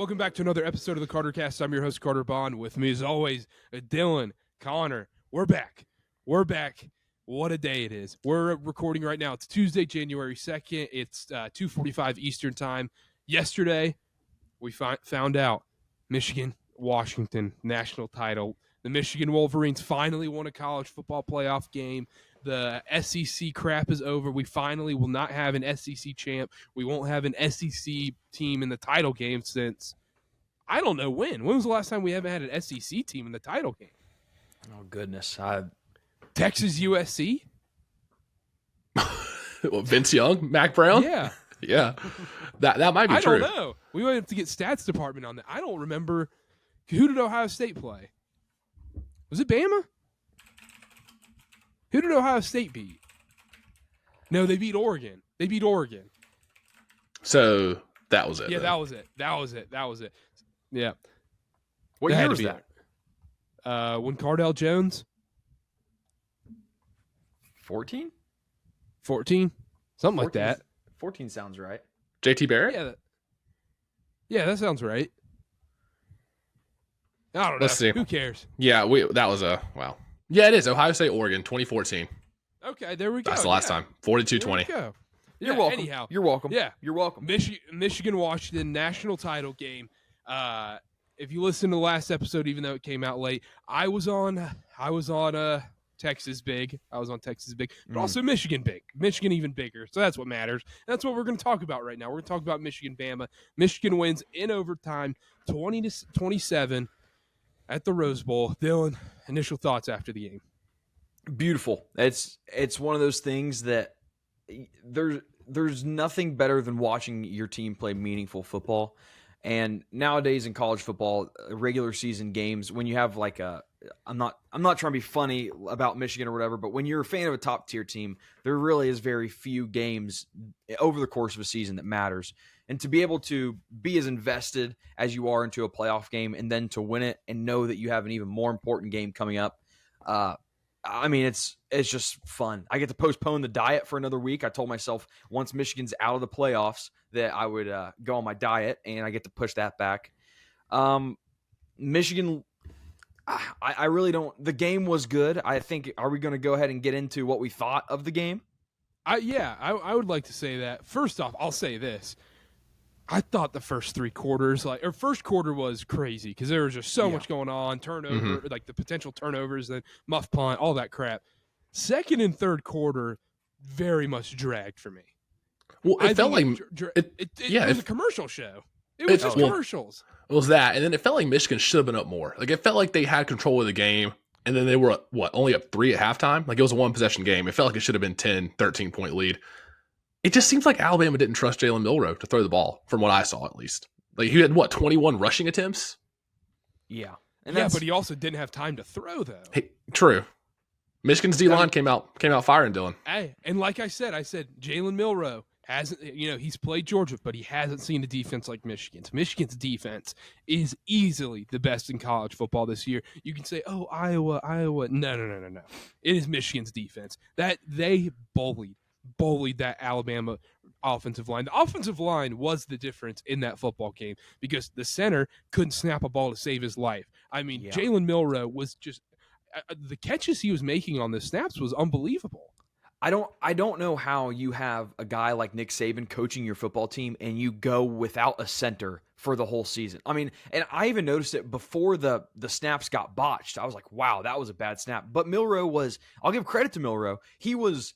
Welcome back to another episode of the Karter Cast. I'm your host, Karter Baughan. With me, as always, Dylan, Connor. We're back. What a day it is. We're recording right now. It's Tuesday, January 2nd. It's 2:45 Eastern Time. Yesterday, we found out Michigan-Washington national title. The Michigan Wolverines finally won a college football playoff game. The SEC crap is over. We finally will not have an SEC champ. We won't have an SEC team in the title game since, I don't know when. When was the last time we haven't had an SEC team in the title game? Oh, goodness. Texas USC? Vince Young? Mac Brown? Yeah. Yeah. That might be true. I don't know. We might have to get stats department on that. I don't remember. Who did Ohio State play? Was it Bama? Who did Ohio State beat? No, they beat Oregon. So that was it. Yeah, then. that was it. Yeah. What That year had was to be that? When Cardell Jones? 14? 14? Something like that. 14 sounds right. JT Barrett? Yeah, that sounds right. I don't know. Let's see. Who cares? Yeah, that was wow. Yeah, it is. Ohio State, Oregon, 2014. Okay, there we go. That's the last time. 42-20. Go. You're Yeah, welcome. Anyhow. You're welcome. Yeah. You're welcome. Michigan-Washington national title game. If you listen to the last episode, even though it came out late, I was on Texas big. But also Michigan big. Michigan even bigger. So that's what matters. That's what we're going to talk about right now. We're going to talk about Michigan-Bama. Michigan wins in overtime, 20-27 at the Rose Bowl. Dylan, initial thoughts after the game. Beautiful. It's one of those things that there's nothing better than watching your team play meaningful football. And nowadays in college football, regular season games, when you have like I'm not trying to be funny about Michigan or whatever, but when you're a fan of a top tier team, there really is very few games over the course of a season that matters. And to be able to be as invested as you are into a playoff game and then to win it and know that you have an even more important game coming up, I mean, it's just fun. I get to postpone the diet for another week. I told myself once Michigan's out of the playoffs that I would go on my diet, and I get to push that back. Michigan, I really don't. The game was good. I think. Are we going to go ahead and get into what we thought of the game? I would like to say that. First off, I'll say this. I thought the first three quarters, first quarter was crazy because there was just so much going on, turnover, like the potential turnovers, then muff punt, all that crap. Second and third quarter, very much dragged for me. Well, it felt like it was a commercial show. It was just commercials. It was that, and then it felt like Michigan should have been up more. Like it felt like they had control of the game, and then they were only up 3 at halftime. Like it was a one possession game. It felt like it should have been 10, 13-point lead. It just seems like Alabama didn't trust Jalen Milroe to throw the ball, from what I saw at least. Like he had 21 rushing attempts. Yeah, but he also didn't have time to throw though. Hey, true. Michigan's D line came out firing, Dylan. Hey, and like I said Jalen Milroe hasn't. He's played Georgia, but he hasn't seen a defense like Michigan's. Michigan's defense is easily the best in college football this year. You can say, "Oh, Iowa." No. It is Michigan's defense that they bullied that Alabama offensive line. The offensive line was the difference in that football game because the center couldn't snap a ball to save his life. I mean, Jalen Milroe was just the catches he was making on the snaps was unbelievable. I don't know how you have a guy like Nick Saban coaching your football team and you go without a center for the whole season. I mean, and I even noticed it before the snaps got botched. I was like, wow, that was a bad snap. But I'll give credit to Milroe. He was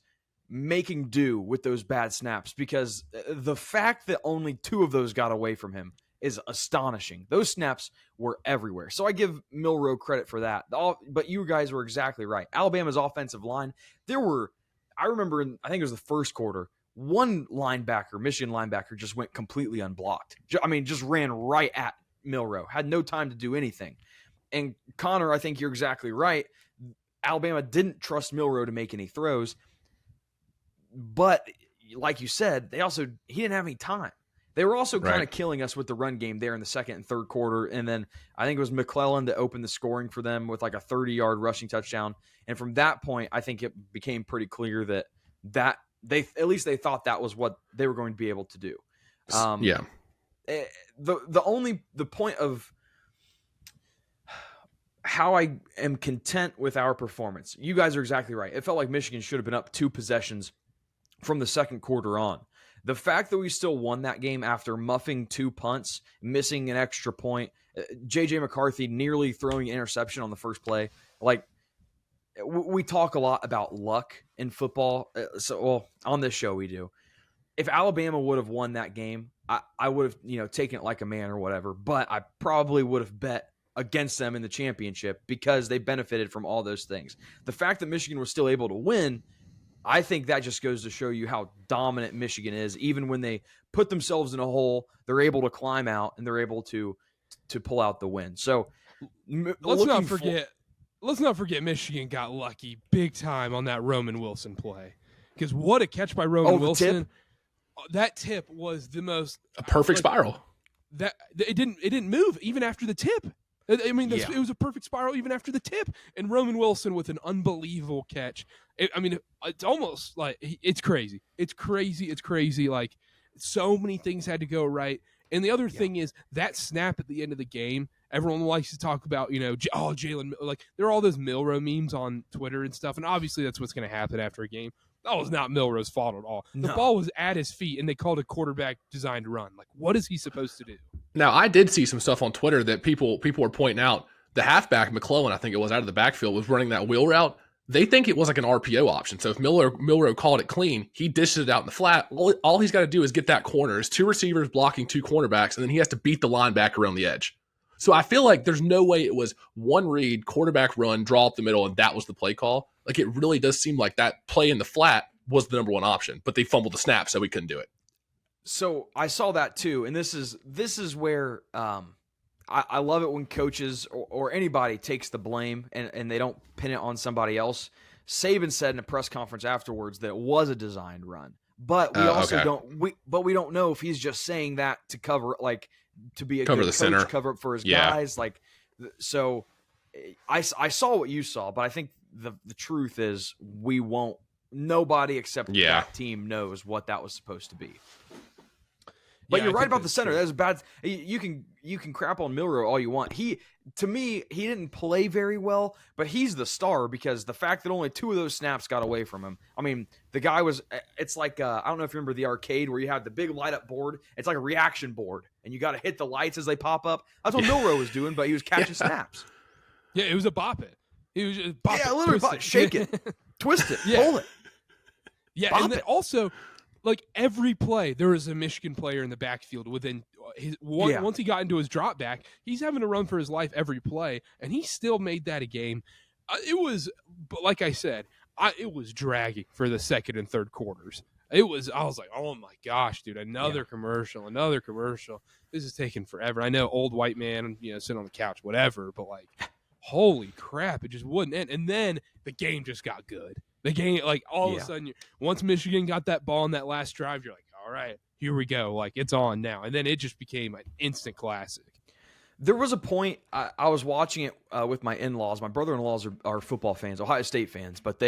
making do with those bad snaps because the fact that only 2 of those got away from him is astonishing. Those snaps were everywhere. So I give Milroe credit for that. But you guys were exactly right. Alabama's offensive line, I remember I think it was the first quarter, one Michigan linebacker just went completely unblocked. Just ran right at Milroe, had no time to do anything. And Connor, I think you're exactly right. Alabama didn't trust Milroe to make any throws. But like you said, he didn't have any time. They were also kind of killing us with the run game there in the second and third quarter. And then I think it was McClellan that opened the scoring for them with like a 30-yard rushing touchdown. And from that point, I think it became pretty clear that they thought that was what they were going to be able to do. the point of how I am content with our performance. You guys are exactly right. It felt like Michigan should have been up 2 possessions from the second quarter on. The fact that we still won that game after muffing 2 punts, missing an extra point, J.J. McCarthy nearly throwing an interception on the first play. Like, we talk a lot about luck in football. On this show we do. If Alabama would have won that game, I would have, taken it like a man or whatever, but I probably would have bet against them in the championship because they benefited from all those things. The fact that Michigan was still able to win, I think that just goes to show you how dominant Michigan is. Even when they put themselves in a hole, they're able to climb out and they're able to pull out the win. So let's not forget Michigan got lucky big time on that Roman Wilson play. Because what a catch by Roman Wilson. Tip? That tip was the most a perfect spiral. That it didn't move even after the tip. I mean, it was a perfect spiral even after the tip. And Roman Wilson with an unbelievable catch. It's almost like it's crazy. It's crazy. Like, so many things had to go right. And the other thing is that snap at the end of the game. Everyone likes to talk about, Jalen. Like, there are all those Milrow memes on Twitter and stuff. And obviously that's what's going to happen after a game. That was not Milrow's fault at all. The ball was at his feet, and they called a quarterback designed to run. Like, what is he supposed to do? Now, I did see some stuff on Twitter that people were pointing out. The halfback, McClellan, I think it was, out of the backfield, was running that wheel route. They think it was like an RPO option. So if Milrow called it clean, he dishes it out in the flat. All he's got to do is get that corner. There's 2 receivers blocking 2 cornerbacks, and then he has to beat the linebacker around the edge. So I feel like there's no way it was one read, quarterback run, draw up the middle, and that was the play call. Like, it really does seem like that play in the flat was the number one option, but they fumbled the snap, so we couldn't do it. So I saw that too, and this is where I love it when coaches or anybody takes the blame and they don't pin it on somebody else. Saban said in a press conference afterwards that it was a designed run, but we also don't know if he's just saying that to cover, like, to be a cover good the coach, center, cover up for his guys. Like, so I saw what you saw, but I think the truth is we won't. Nobody except that team knows what that was supposed to be. But you're right about the center. That's bad. You can crap on Milrow all you want. To me, he didn't play very well, but he's the star because the fact that only 2 of those snaps got away from him. I mean, the guy was. It's like I don't know if you remember the arcade where you had the big light up board. It's like a reaction board, and you got to hit the lights as they pop up. That's what Milrow was doing, but he was catching snaps. Yeah, it was a bop it. He was just bop it, literally shake it, twist it, pull it. Yeah, and then also, like, every play, there was a Michigan player in the backfield within once he got into his drop back, he's having to run for his life every play, and he still made that a game. It was, like I said, it was dragging for the second and third quarters. I was like, oh my gosh, dude, another commercial. This is taking forever. I know, old white man, sitting on the couch, whatever, but like, holy crap, it just wouldn't end. And then the game just got good. The game, like, all of a sudden, once Michigan got that ball in that last drive, you're like, all right, here we go. Like, it's on now. And then it just became an instant classic. There was a point, I was watching it with my in-laws. My brother-in-laws are football fans, Ohio State fans, but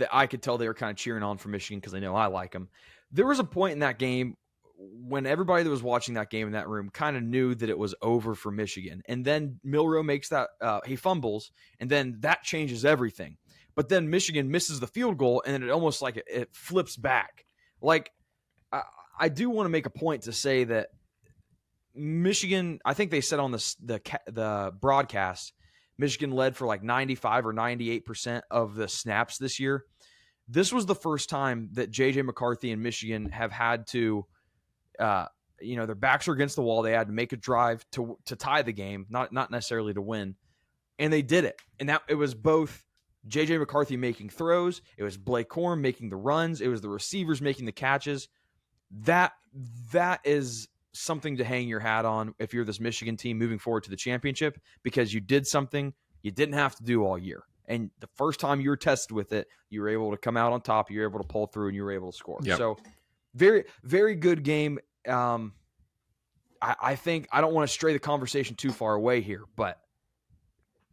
I could tell they were kind of cheering on for Michigan because they know I like them. There was a point in that game when everybody that was watching that game in that room kind of knew that it was over for Michigan. And then Milrow makes that, he fumbles, and then that changes everything. But then Michigan misses the field goal, and then it almost like it flips back. Like, I do want to make a point to say that Michigan, I think they said on the broadcast, Michigan led for like 95 or 98% of the snaps this year. This was the first time that J.J. McCarthy and Michigan have had to, their backs are against the wall. They had to make a drive to tie the game, not necessarily to win. And they did it. And that it was both J.J. McCarthy making throws. It was Blake Corum making the runs. It was the receivers making the catches. That is something to hang your hat on if you're this Michigan team moving forward to the championship, because you did something you didn't have to do all year. And the first time you were tested with it, you were able to come out on top. You were able to pull through, and you were able to score. Yep. So very, very good game. I think I don't want to stray the conversation too far away here, but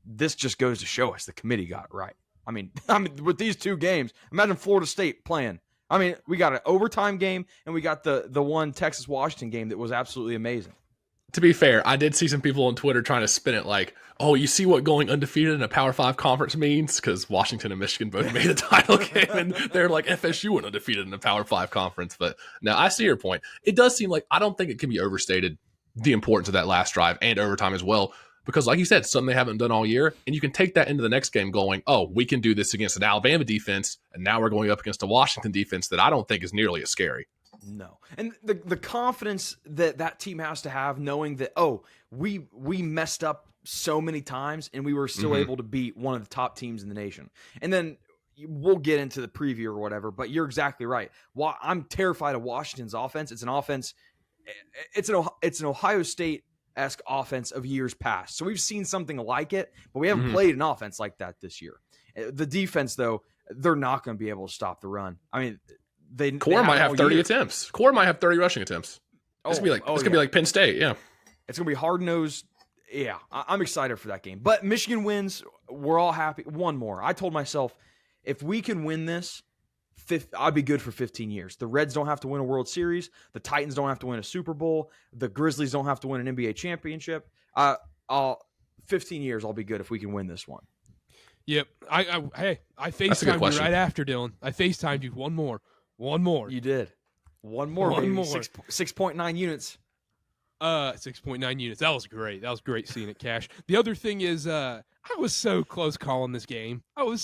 this just goes to show us the committee got it right. I mean, with these 2 games, imagine Florida State playing. I mean, we got an overtime game, and we got the one Texas-Washington game that was absolutely amazing. To be fair, I did see some people on Twitter trying to spin it like, oh, you see what going undefeated in a Power 5 conference means? Because Washington and Michigan both made a title game, and they're like, FSU went undefeated in a Power 5 conference. But now I see your point. It does seem like, I don't think it can be overstated, the importance of that last drive and overtime as well. Because like you said, something they haven't done all year, and you can take that into the next game going, oh, we can do this against an Alabama defense, and now we're going up against a Washington defense that I don't think is nearly as scary. No. And the confidence that team has to have, knowing that, oh, we messed up so many times and we were still able to beat one of the top teams in the nation. And then we'll get into the preview or whatever, but you're exactly right. I'm terrified of Washington's offense. It's an offense. It's an Ohio State-esque offense of years past. So we've seen something like it, but we haven't played an offense like that this year. The defense, though, they're not going to be able to stop the run. I mean, Core might have 30 attempts. Core might have 30 rushing attempts. It's gonna be like Penn State. Yeah, it's gonna be hard nosed. Yeah, I'm excited for that game. But Michigan wins. We're all happy. One more. I told myself, if we can win this, I'd be good for 15 years. The Reds don't have to win a World Series. The Titans don't have to win a Super Bowl. The Grizzlies don't have to win an NBA championship. 15 years, I'll be good if we can win this one. Yep. I FaceTimed you right after, Dylan. I FaceTimed you. One more. You did. One more. 6.9 units. 6.9 units. That was great. That was great seeing it cash. The other thing is, I was so close calling this game. I called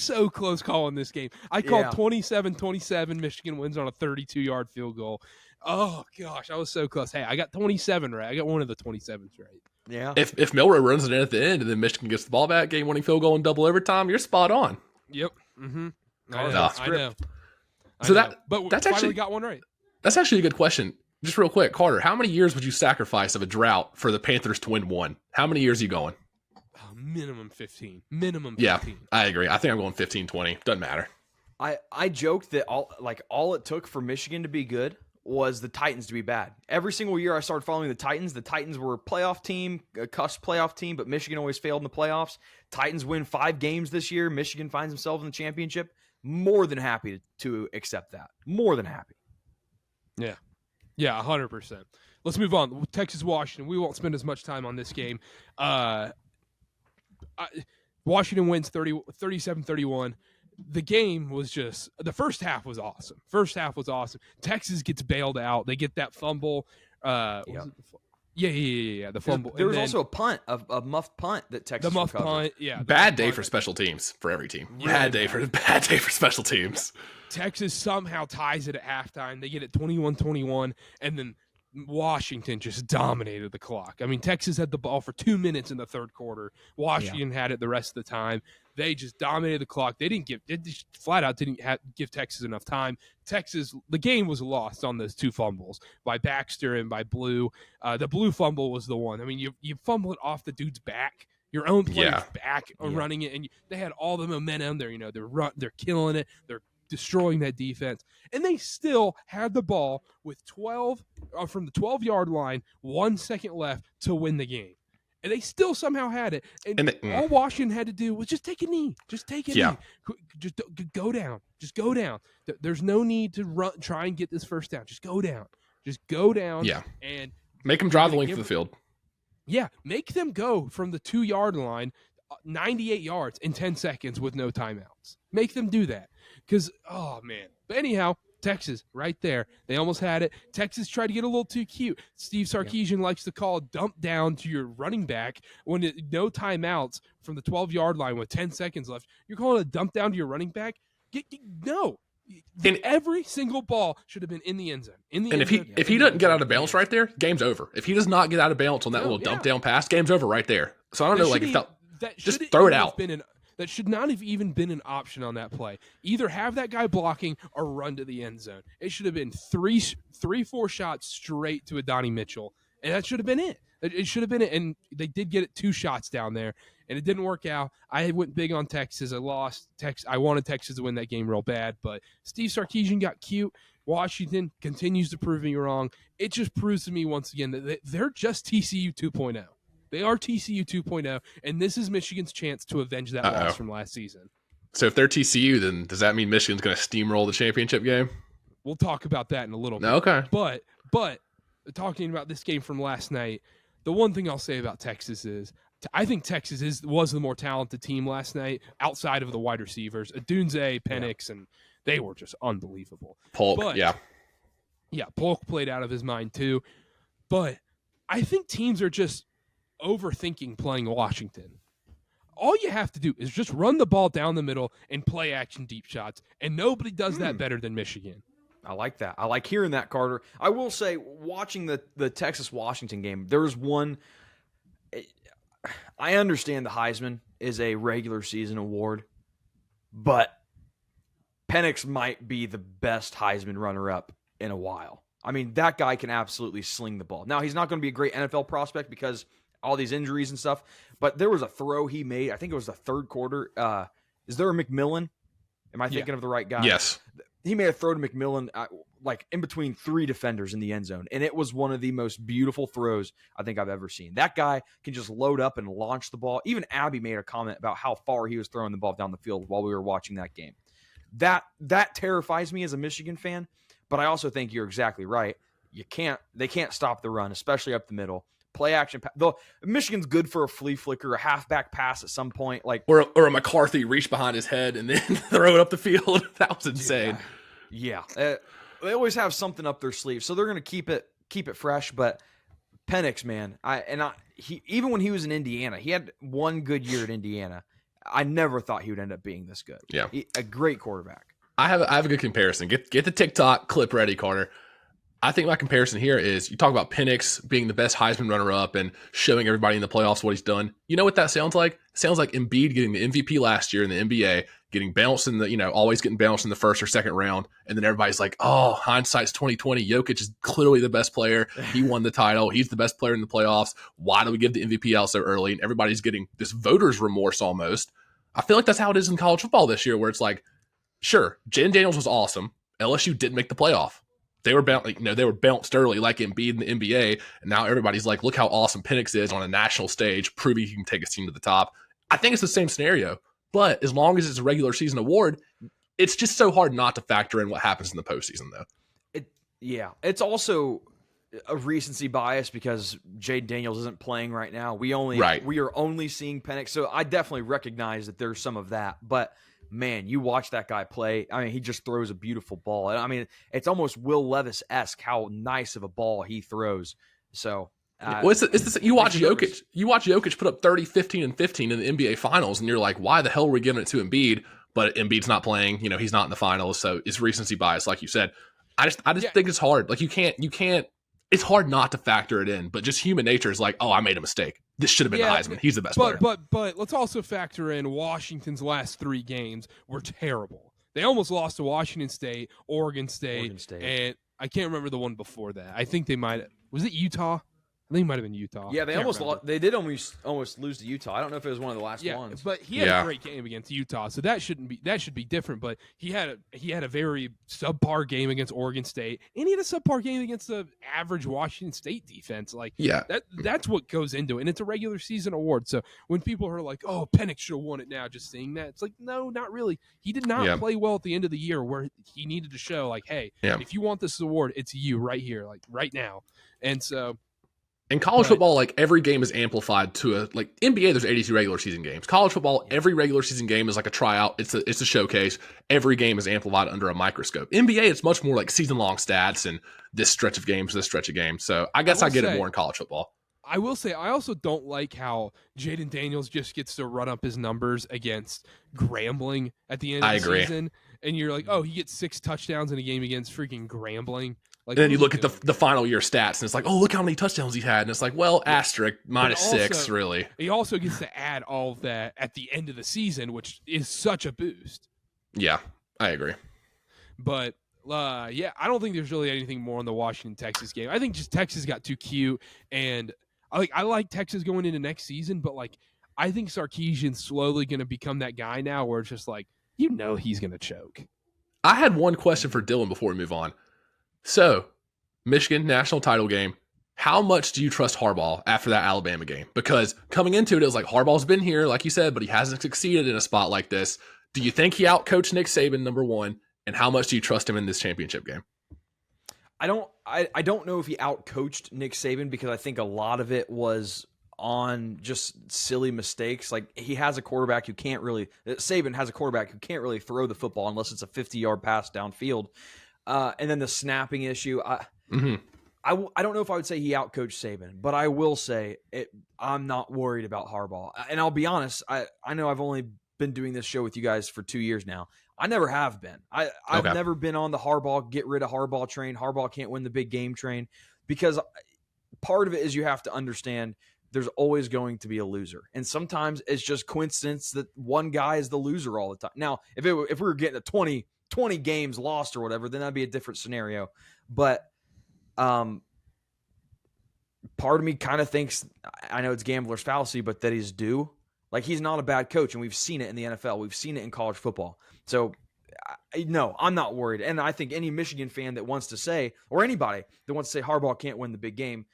27-27. Michigan wins on a 32-yard field goal. Oh, gosh. I was so close. Hey, I got 27 right. I got one of the 27s right. Yeah. If Milroe runs it in at the end and then Michigan gets the ball back, game-winning field goal in double overtime, you're spot on. Yep. Mm-hmm. I know. So but that's finally actually got one right. That's actually a good question. Just real quick, Karter, how many years would you sacrifice of a drought for the Panthers to win one? How many years are you going? Minimum 15. Minimum 15. Yeah, I agree. I think I'm going 15, 20. Doesn't matter. I joked that all it took for Michigan to be good was the Titans to be bad. Every single year I started following the Titans. The Titans were a playoff team, a cusp playoff team, but Michigan always failed in the playoffs. Titans win 5 games this year. Michigan finds themselves in the championship. More than happy to accept that. More than happy. Yeah. Yeah, 100%. Let's move on. Texas-Washington. We won't spend as much time on this game. Washington wins 37-31. The game was just – the first half was awesome. Texas gets bailed out. They get that fumble. Yeah. The fumble. There was also a punt, a muffed punt that Texas recovered. Punt, yeah. Bad day for special teams for every team. Bad day for special teams. Texas somehow ties it at halftime. They get it 21-21, and then Washington just dominated the clock. I mean, Texas had the ball for 2 minutes in the third quarter. Washington had it the rest of the time. They just dominated the clock. They just flat out didn't give Texas enough time. The game was lost on those 2 fumbles by Baxter and by Blue. The Blue fumble was the one. I mean, you fumble it off the dude's back. Your own player's back running it, and they had all the momentum. They're killing it. They're destroying that defense, and they still had the ball with 12 from the 12-yard line, 1 second left to win the game, and they still somehow had it. And all Washington had to do was just take a knee, just knee, just go down, There's no need to try and get this first down. Just go down, and make them drive the length of the field. Yeah, make them go from the 2-yard line 98 yards in 10 seconds with no timeouts. Make them do that. Because, oh, man. But anyhow, Texas, right there. They almost had it. Texas tried to get a little too cute. Steve Sarkisian likes to call a dump down to your running back when no timeouts from the 12-yard line with 10 seconds left. You're calling a dump down to your running back? No. Every single ball should have been in the end zone. If he doesn't get out of bounds right there, game's over. If he does not get out of bounds on that little dump down pass, game's over right there. So I don't know, just throw it out. That should not have even been an option on that play. Either have that guy blocking or run to the end zone. It should have been 4 shots straight to Adonai Mitchell, and that should have been it. It should have been it, and they did get it 2 shots down there, and it didn't work out. I went big on Texas. I lost. I wanted Texas to win that game real bad, but Steve Sarkisian got cute. Washington continues to prove me wrong. It just proves to me once again that they're just TCU 2.0. They are TCU 2.0, and this is Michigan's chance to avenge that loss from last season. So if they're TCU, then does that mean Michigan's going to steamroll the championship game? We'll talk about that in a little bit. Okay. But talking about this game from last night, the one thing I'll say about Texas is I think Texas was the more talented team last night outside of the wide receivers, Adunze, Penix, and they were just unbelievable. Polk, yeah, Polk played out of his mind too. But I think teams are just overthinking playing Washington. All you have to do is just run the ball down the middle and play action deep shots, and nobody does that better than Michigan. I like that. I like hearing that, Karter. I will say, watching the Texas-Washington game, there was one – I understand the Heisman is a regular season award, but Penix might be the best Heisman runner-up in a while. I mean, that guy can absolutely sling the ball. Now, he's not going to be a great NFL prospect because all these injuries and stuff, but there was a throw he made. I think it was the third quarter. Is there a McMillan? Am I thinking of the right guy? Yes. He made a throw to McMillan like in between three defenders in the end zone, and it was one of the most beautiful throws I think I've ever seen. That guy can just load up and launch the ball. Even Abby made a comment about how far he was throwing the ball down the field while we were watching that game. That terrifies me as a Michigan fan, but I also think you're exactly right. They can't stop the run, especially up the middle. Play action. Though Michigan's good for a flea flicker, a halfback pass at some point, like or a McCarthy reach behind his head and then throw it up the field. That was insane. Yeah. They always have something up their sleeve, so they're going to keep it fresh. But Penix, man, he even when he was in Indiana, he had one good year at Indiana. I never thought he would end up being this good. Yeah, a great quarterback. I have a good comparison. Get the TikTok clip ready, Karter. I think my comparison here is you talk about Penix being the best Heisman runner-up and showing everybody in the playoffs what he's done. You know what that sounds like? It sounds like Embiid getting the MVP last year in the NBA, getting bounced in the, always getting bounced in the first or second round. And then everybody's like, oh, hindsight's 2020. Jokic is clearly the best player. He won the title. He's the best player in the playoffs. Why do we give the MVP out so early? And everybody's getting this voter's remorse almost. I feel like that's how it is in college football this year, where it's like, sure, Jaden Daniels was awesome. LSU didn't make the playoff. They were bounced early like Embiid in the NBA, and now everybody's like, look how awesome Penix is on a national stage, proving he can take his team to the top. I think it's the same scenario, but as long as it's a regular season award, it's just so hard not to factor in what happens in the postseason, though. It's also a recency bias because Jaden Daniels isn't playing right now. We are only seeing Penix, so I definitely recognize that there's some of that, but man, you watch that guy play. I mean, he just throws a beautiful ball. And I mean, it's almost Will Levis-esque how nice of a ball he throws. So, you watch Jokic. You watch Jokic put up 30, 15, and 15 in the NBA Finals, and you're like, why the hell are we giving it to Embiid? But Embiid's not playing. He's not in the finals, so it's recency bias, like you said. I just think it's hard. Like you can't. It's hard not to factor it in, but just human nature is like, oh, I made a mistake. This should have been the Heisman. He's the best player. But let's also factor in Washington's last 3 games were terrible. They almost lost to Washington State, Oregon State, and I can't remember the one before that. I think they might – was it Utah? I think it might have been Utah. Yeah, they almost lost. They did almost lose to Utah. I don't know if it was one of the last ones. But he had a great game against Utah, so that should be different. But he had a very subpar game against Oregon State, and he had a subpar game against the average Washington State defense. That's what goes into it, and it's a regular season award. So when people are like, "Oh, Penix should have won it now," just saying that, it's like, no, not really. He did not play well at the end of the year, where he needed to show like, "Hey, if you want this award, it's you right here, like right now." And so. In college football, like every game is amplified to NBA. There's 82 regular season games. College football, every regular season game is like a tryout. It's a showcase. Every game is amplified under a microscope. NBA, it's much more like season long stats and this stretch of games. So I guess I get it more in college football. I will say I also don't like how Jaden Daniels just gets to run up his numbers against Grambling at the end of the season, and you're like, oh, he gets 6 touchdowns in a game against freaking Grambling. And then you look at the final year stats, and it's like, oh, look how many touchdowns he had. And it's like, well, asterisk, -6, really. He also gets to add all of that at the end of the season, which is such a boost. Yeah, I agree. But, I don't think there's really anything more on the Washington-Texas game. I think just Texas got too cute. And I like Texas going into next season, but, I think Sarkisian's slowly going to become that guy now where it's just like, he's going to choke. I had one question for Dylan before we move on. So, Michigan national title game. How much do you trust Harbaugh after that Alabama game? Because coming into it was like Harbaugh's been here, like you said, but he hasn't succeeded in a spot like this. Do you think he outcoached Nick Saban, number one? And how much do you trust him in this championship game? I don't know if he outcoached Nick Saban, because I think a lot of it was on just silly mistakes. Like, he has a quarterback who can't really – Saban has a quarterback who can't really throw the football unless it's a 50-yard pass downfield. And then the snapping issue. I don't know if I would say he outcoached Saban, but I will say I'm not worried about Harbaugh. And I'll be honest, I know I've only been doing this show with you guys for 2 years now. I never have been. I've never been on the Harbaugh, get rid of Harbaugh train, Harbaugh can't win the big game train, because part of it is you have to understand there's always going to be a loser. And sometimes it's just coincidence that one guy is the loser all the time. Now, if we were getting a 20 games lost or whatever, then that'd be a different scenario. But part of me kind of thinks, I know it's gambler's fallacy, but that he's due. Like, he's not a bad coach, and we've seen it in the NFL. We've seen it in college football. So, no, I'm not worried. And I think any Michigan fan that wants to say, or anybody that wants to say Harbaugh can't win the big game,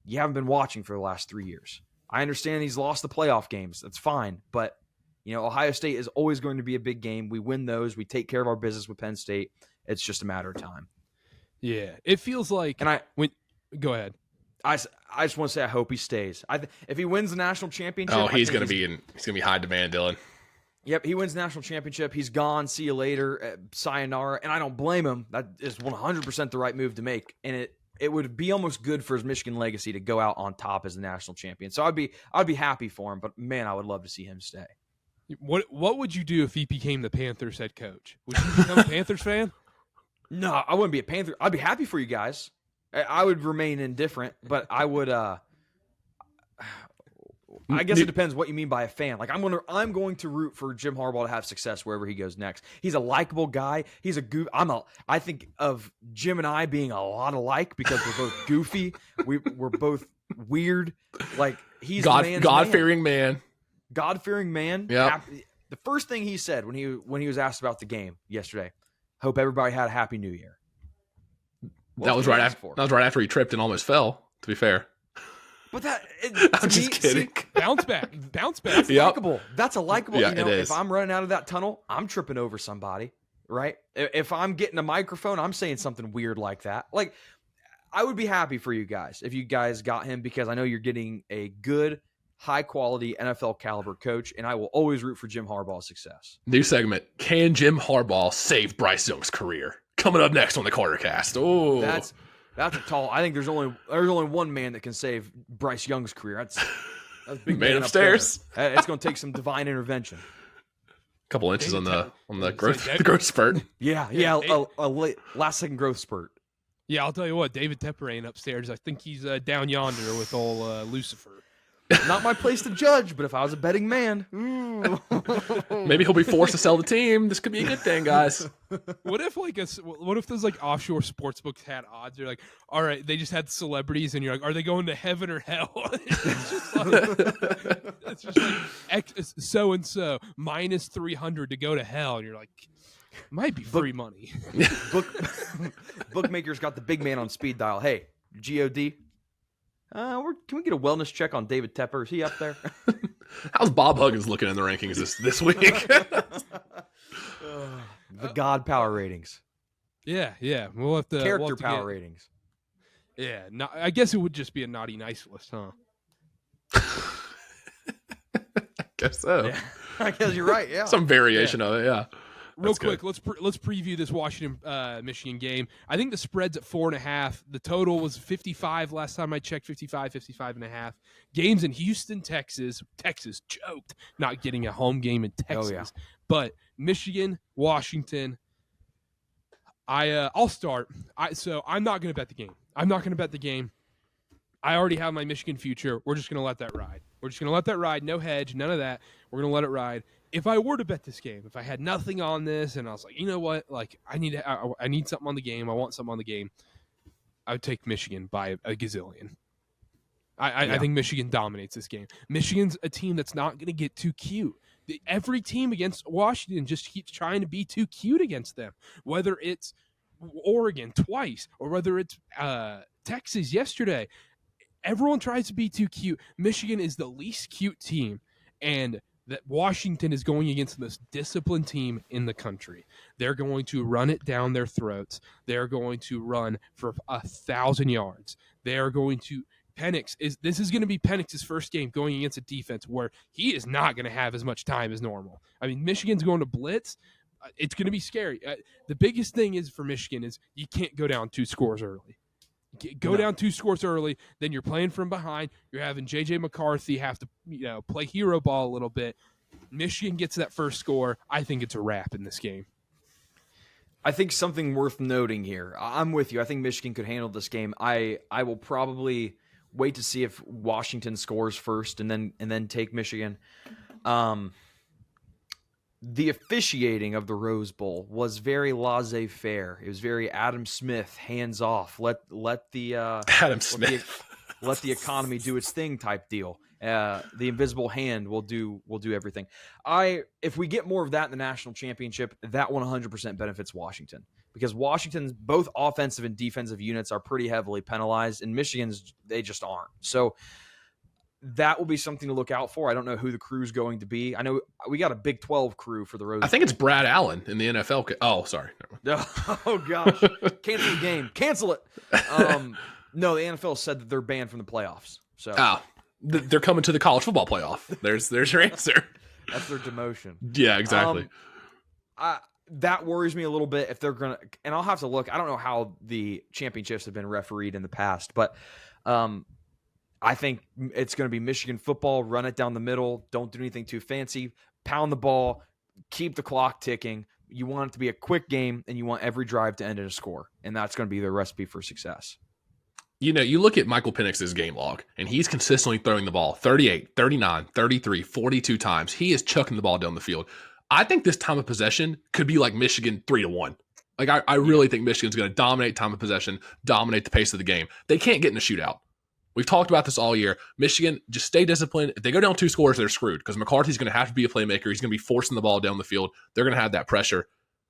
you haven't been watching for the last 3 years. I understand he's lost the playoff games. That's fine. But, Ohio State is always going to be a big game. We win those. We take care of our business with Penn State. It's just a matter of time. Yeah, it feels like. And go ahead. I just want to say I hope he stays. If he wins the national championship, he's going to be high demand, Dylan. Yep, he wins the national championship. He's gone. See you later. Sayonara. And I don't blame him. That is 100% the right move to make. And it would be almost good for his Michigan legacy to go out on top as the national champion. So I'd be happy for him. But man, I would love to see him stay. What would you do if he became the Panthers head coach? Would you become a Panthers fan? No, I wouldn't be a Panther. I'd be happy for you guys. I would remain indifferent, but I would. I guess it depends what you mean by a fan. Like, I'm going to root for Jim Harbaugh to have success wherever he goes next. He's a likable guy. He's a goof. I think of Jim and I being a lot alike because we're both goofy. We're both weird. Like, he's God-fearing man. God-fearing man. Yeah. The first thing he said when he was asked about the game yesterday, hope everybody had a happy New Year. That was right after he tripped and almost fell, to be fair. But I'm just kidding. Bounce back. That's likable. That's a likable. Yeah, it is. If I'm running out of that tunnel, I'm tripping over somebody, right? If I'm getting a microphone, I'm saying something weird like that. Like, I would be happy for you guys if you guys got him, because I know you're getting a good, high-quality NFL caliber coach, and I will always root for Jim Harbaugh's success. New segment: Can Jim Harbaugh save Bryce Young's career? Coming up next on the Karter Cast. Oh, that's a tall. I think there's only one man that can save Bryce Young's career. That's big man upstairs. It's going to take some divine intervention. A couple inches on the growth spurt. Yeah, a last second growth spurt. Yeah, I'll tell you what, David Tepper ain't upstairs. I think he's down yonder with old Lucifer. Not my place to judge, but if I was a betting man, maybe he'll be forced to sell the team. This could be a good thing, guys. What if those like offshore sports books had odds? You're like, all right, they just had celebrities, and you're like, are they going to heaven or hell? It's just like so and so minus 300 to go to hell, and you're like, might be free money. Bookmakers got the big man on speed dial. Hey, God. Can we get a wellness check on David Tepper? Is he up there? How's Bob Huggins looking in the rankings this week? The God power ratings. Yeah. We'll have to character power ratings. Yeah, I guess it would just be a naughty nice list, huh? I guess so. Yeah. I guess you're right. Yeah, some variation of it. Yeah. Real quick, let's preview this Washington Michigan game. I think the spread's at 4.5. The total was 55 last time I checked, 55.5. Games in Houston, Texas. Texas choked not getting a home game in Texas. Oh, yeah. But Michigan, Washington. I'll start. So I'm not going to bet the game. I already have my Michigan future. We're just going to let that ride. No hedge, none of that. We're going to let it ride. If I were to bet this game, if I had nothing on this and I was like, you know what, like I need something on the game. I want something on the game. I would take Michigan by a gazillion. I think Michigan dominates this game. Michigan's a team that's not going to get too cute. Every team against Washington just keeps trying to be too cute against them, whether it's Oregon twice or whether it's Texas yesterday. Everyone tries to be too cute. Michigan is the least cute team, and that Washington is going against the most disciplined team in the country. They're going to run it down their throats. They're going to run for 1,000 yards. They're going to this is going to be Penix's first game going against a defense where he is not going to have as much time as normal. I mean, Michigan's going to blitz. It's going to be scary. The biggest thing is for Michigan is you can't go down 2 scores early. Down 2 scores early, then you're playing from behind. You're having J.J. McCarthy have to play hero ball a little bit. Michigan gets that first score. I think it's a wrap in this game. I think something worth noting here. I'm with you. I think Michigan could handle this game. I will probably wait to see if Washington scores first and then take Michigan. The officiating of the Rose Bowl was very laissez-faire. It was very Adam Smith, hands off. Let the Adam Smith let the economy do its thing type deal. The invisible hand will do everything. If we get more of that in the national championship, that 100% benefits Washington, because Washington's both offensive and defensive units are pretty heavily penalized, and Michigan's they just aren't. So that will be something to look out for. I don't know who the crew's going to be. I know we got a Big 12 crew for the Rose Bowl. I think it's Brad Allen in the NFL. Oh, sorry. Oh, gosh. Cancel the game. Cancel it. No, the NFL said that they're banned from the playoffs. So they're coming to the college football playoff. There's your answer. That's their demotion. Yeah, exactly. That worries me a little bit if they're going to – and I'll have to look. I don't know how the championships have been refereed in the past, but I think it's going to be Michigan football, run it down the middle, don't do anything too fancy, pound the ball, keep the clock ticking. You want it to be a quick game, and you want every drive to end in a score, and that's going to be the recipe for success. You look at Michael Penix's game log, and he's consistently throwing the ball 38, 39, 33, 42 times. He is chucking the ball down the field. I think this time of possession could be like Michigan 3-1. Like I really think Michigan's going to dominate time of possession, dominate the pace of the game. They can't get in a shootout. We've talked about this all year. Michigan, just stay disciplined. If they go down 2 scores, they're screwed, because McCarthy's going to have to be a playmaker. He's going to be forcing the ball down the field. They're going to have that pressure.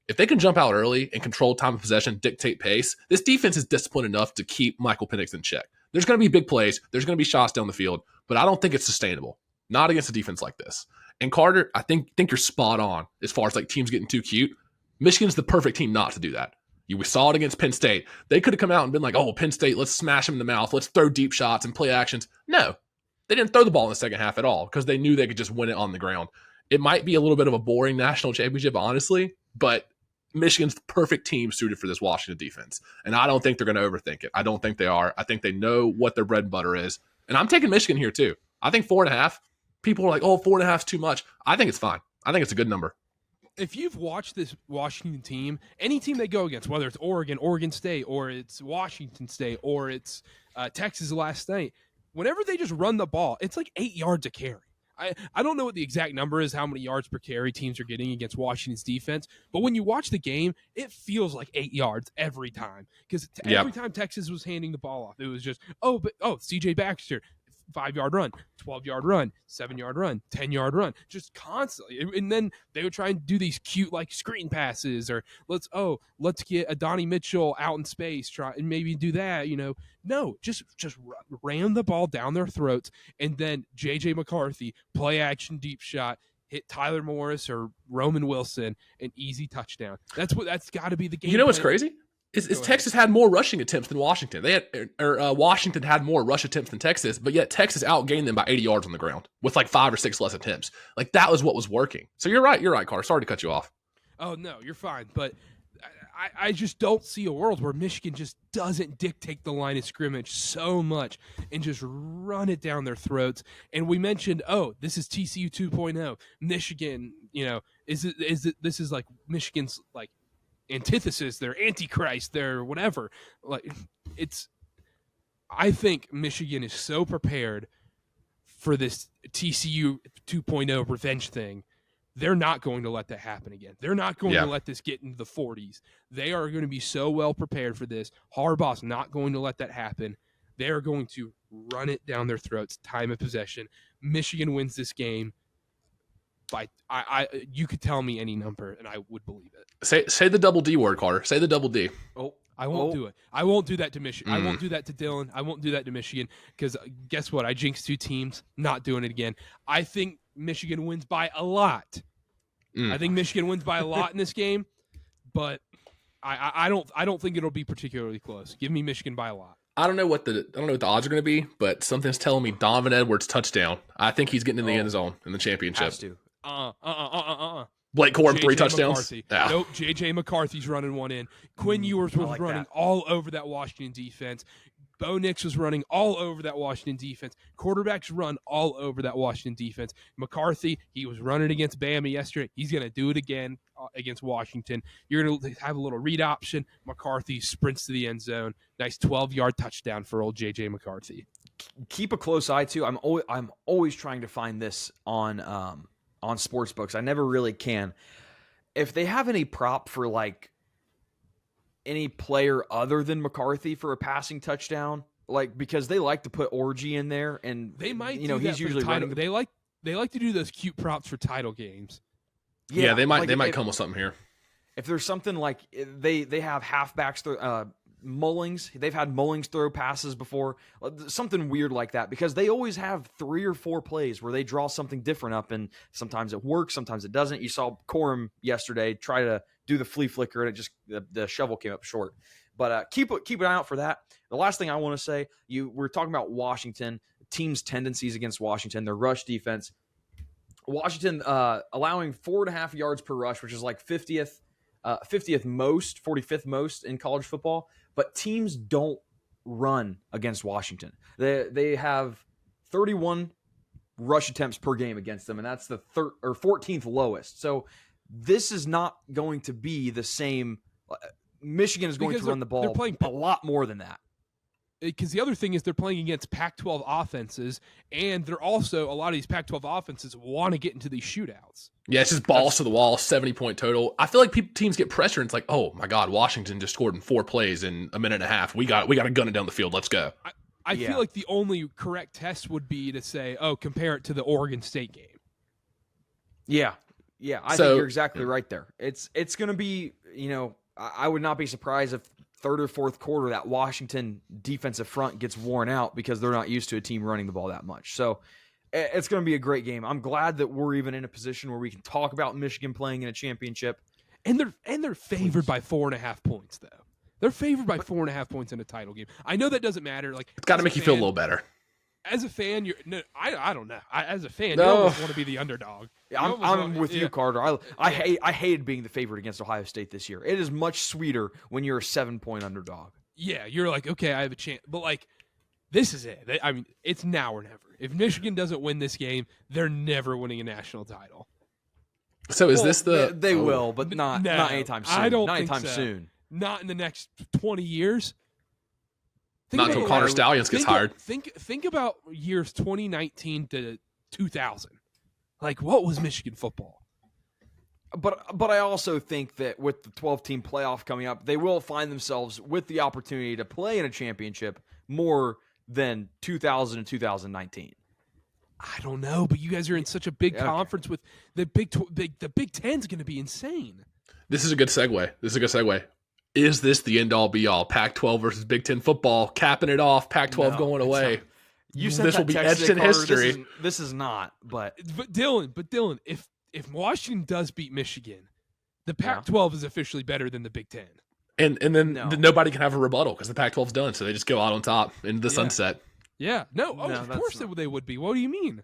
If they can jump out early and control time of possession, dictate pace, this defense is disciplined enough to keep Michael Penix in check. There's going to be big plays. There's going to be shots down the field, but I don't think it's sustainable. Not against a defense like this. And Karter, I think you're spot on as far as like teams getting too cute. Michigan's the perfect team not to do that. We saw it against Penn State. They could have come out and been like, oh, Penn State, let's smash them in the mouth. Let's throw deep shots and play actions. No, they didn't throw the ball in the second half at all, because they knew they could just win it on the ground. It might be a little bit of a boring national championship, honestly, but Michigan's the perfect team suited for this Washington defense. And I don't think they're going to overthink it. I don't think they are. I think they know what their bread and butter is. And I'm taking Michigan here too. I think 4.5. People are like, oh, 4.5 is too much. I think it's fine. I think it's a good number. If you've watched this Washington team, any team they go against, whether it's Oregon State, or it's Washington State, or it's Texas last night, whenever they just run the ball, it's like 8 yards a carry. I don't know what the exact number is, how many yards per carry teams are getting against Washington's defense, but when you watch the game, it feels like 8 yards every time, because every time Texas was handing the ball off, it was just, C.J. Baxter, 5-yard run, 12-yard run, 7-yard run, 10-yard run, just constantly. And then they would try and do these cute like screen passes, or let's get a Donnie Mitchell out in space, try and maybe do that. No, just ram the ball down their throats, and then J.J. McCarthy play action deep shot, hit Tyler Morris or Roman Wilson, an easy touchdown. That's got to be the game. You know what's crazy? Is Texas had more rushing attempts than Washington. Washington had more rush attempts than Texas, but yet Texas outgained them by 80 yards on the ground with like 5 or 6 less attempts. Like that was what was working. So you're right, Carter. Sorry to cut you off. Oh no, you're fine. But I just don't see a world where Michigan just doesn't dictate the line of scrimmage so much and just run it down their throats. And we mentioned, this is TCU 2.0. Michigan, this is like Michigan's like antithesis, their antichrist, their whatever. I think Michigan is so prepared for this TCU 2.0 revenge thing. They're not going to let that happen again. They're not going to let this get into the 40s. They are going to be so well prepared for this. Harbaugh's not going to let that happen. They are going to run it down their throats, time of possession. Michigan wins this game. You could tell me any number and I would believe it. Say the double D word, Carter. Say the double D. Oh, I won't do it. I won't do that to Michigan. I won't do that to Dylan. I won't do that to Michigan because guess what? I jinxed 2 teams. Not doing it again. I think Michigan wins by a lot. I think Michigan wins by a lot in this game, but I don't think it'll be particularly close. Give me Michigan by a lot. I don't know what the odds are going to be, but something's telling me Donovan Edwards touchdown. I think he's getting in the end zone in the championship. Has to. Blake Corum, 3 JJ touchdowns. Yeah. Nope, J.J. McCarthy's running one in. Quinn Ewers was running all over that Washington defense. Bo Nix was running all over that Washington defense. Quarterbacks run all over that Washington defense. McCarthy, he was running against Bama yesterday. He's going to do it again against Washington. You're going to have a little read option. McCarthy sprints to the end zone. Nice 12-yard touchdown for old J.J. McCarthy. Keep a close eye, too. I'm always trying to find this on sports books. I never really can. If they have any prop for like any player other than McCarthy for a passing touchdown, like because they like to put Orgy in there, and they might, he's usually running. They like to do those cute props for title games. Yeah, they might come with something here. If there's something like they have halfbacks, Mullings, they've had Mullings throw passes before, something weird like that, because they always have 3 or 4 plays where they draw something different up, and sometimes it works, sometimes it doesn't. You saw Corum yesterday try to do the flea flicker, and it just the shovel came up short. But keep an eye out for that. The last thing I want to say, we're talking about Washington, team's tendencies against Washington, their rush defense. Washington allowing 4.5 yards per rush, which is like 50th most, 45th most in college football. But teams don't run against Washington. They have 31 rush attempts per game against them, and that's the 14th lowest. So this is not going to be the same. Michigan is going to run the ball a lot more than that. Because the other thing is they're playing against Pac-12 offenses, and they're also, a lot of these Pac-12 offenses want to get into these shootouts. Yeah, it's just balls to the wall, 70-point total. I feel like teams get pressure, and it's like, oh my God, Washington just scored in 4 plays in a minute and a half. We got to gun it down the field. Let's go. I feel like the only correct test would be to say, compare it to the Oregon State game. Yeah. I think you're exactly right there. It's going to be, I would not be surprised if third or fourth quarter that Washington defensive front gets worn out because they're not used to a team running the ball that much. So it's going to be a great game. I'm glad that we're even in a position where we can talk about Michigan playing in a championship. And they're favored by 4.5 points, though. They're favored by 4.5 points in a title game. I know that doesn't matter. Like, it's got to make you feel a little better. As a fan, I don't know. As a fan, you always want to be the underdog. I'm with you, Karter. I hated being the favorite against Ohio State this year. It is much sweeter when you're a 7-point underdog. Yeah, you're like, okay, I have a chance. But, like, this is it. I mean, it's now or never. If Michigan doesn't win this game, they're never winning a national title. So is this the... They will, but not anytime soon. I don't not think anytime so. soon. Not in the next 20 years. Not until Connor Stallions gets hired. Think about years 2019 to 2000. Like, what was Michigan football? But I also think that with the 12-team playoff coming up, they will find themselves with the opportunity to play in a championship more than 2000 and 2019. I don't know, but you guys are in such a big conference with the Big 10's going to be insane. This is a good segue. Is this the end-all, be-all? Pac-12 versus Big 10 football, capping it off, Pac-12 going away. This will be etched in history. This is not, but Dylan, if Washington does beat Michigan, the Pac-12 is officially better than the Big 10. And then nobody can have a rebuttal because the Pac-12's done, so they just go out on top into the sunset. Yeah. Of course they would be. What do you mean?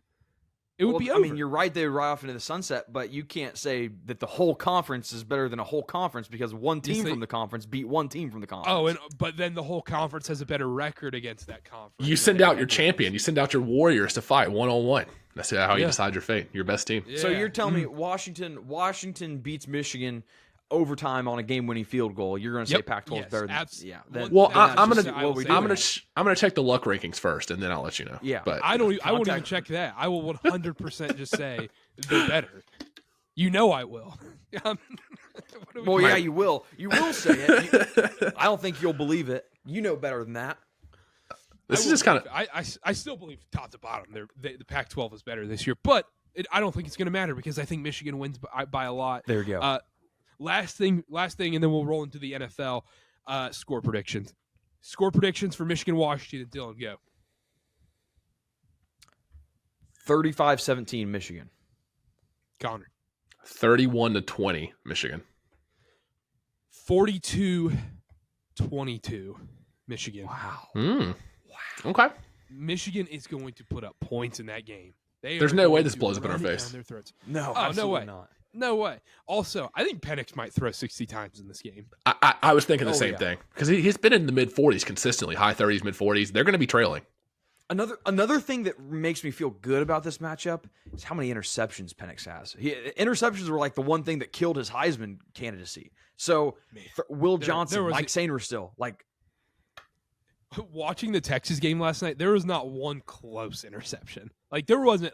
It would be over. I mean, you're right. They would ride off into the sunset, but you can't say that the whole conference is better than a whole conference because one team from the conference beat one team from the conference. But then the whole conference has a better record against that conference. You send out your champion. You send out your warriors to fight one-on-one. That's how you decide your fate. Your best team. Yeah. So you're telling me Washington beats Michigan overtime on a game-winning field goal. You're going to say Pac-12 is better than I'm going to check the luck rankings first, and then I'll let you know. Yeah, but I won't even check that. I will 100% just say they're better. You know I will. You will. You will say it. I don't think you'll believe it. You know better than that. This is just kind of. I still believe top to bottom, the Pac-12 is better this year, but I don't think it's going to matter because I think Michigan wins by a lot. There you go. Last thing, and then we'll roll into the NFL. Score predictions. Score predictions for Michigan, Washington. Dylan, go. 35-17 Michigan. Connor. 31-20 Michigan. 42-22 Michigan. Wow. Wow. Okay. Michigan is going to put up points in that game. There's no way this blows up in our face. No, no way. not. No way. Also, I think Penix might throw 60 times in this game. I was thinking the same thing because he's been in the mid-40s consistently, high 30s, mid-40s. They're going to be trailing. Another thing that makes me feel good about this matchup is how many interceptions Penix has. Interceptions were like the one thing that killed his Heisman candidacy. So Will Johnson, Mike Sainer still like. Watching the Texas game last night, there was not one close interception. Like there wasn't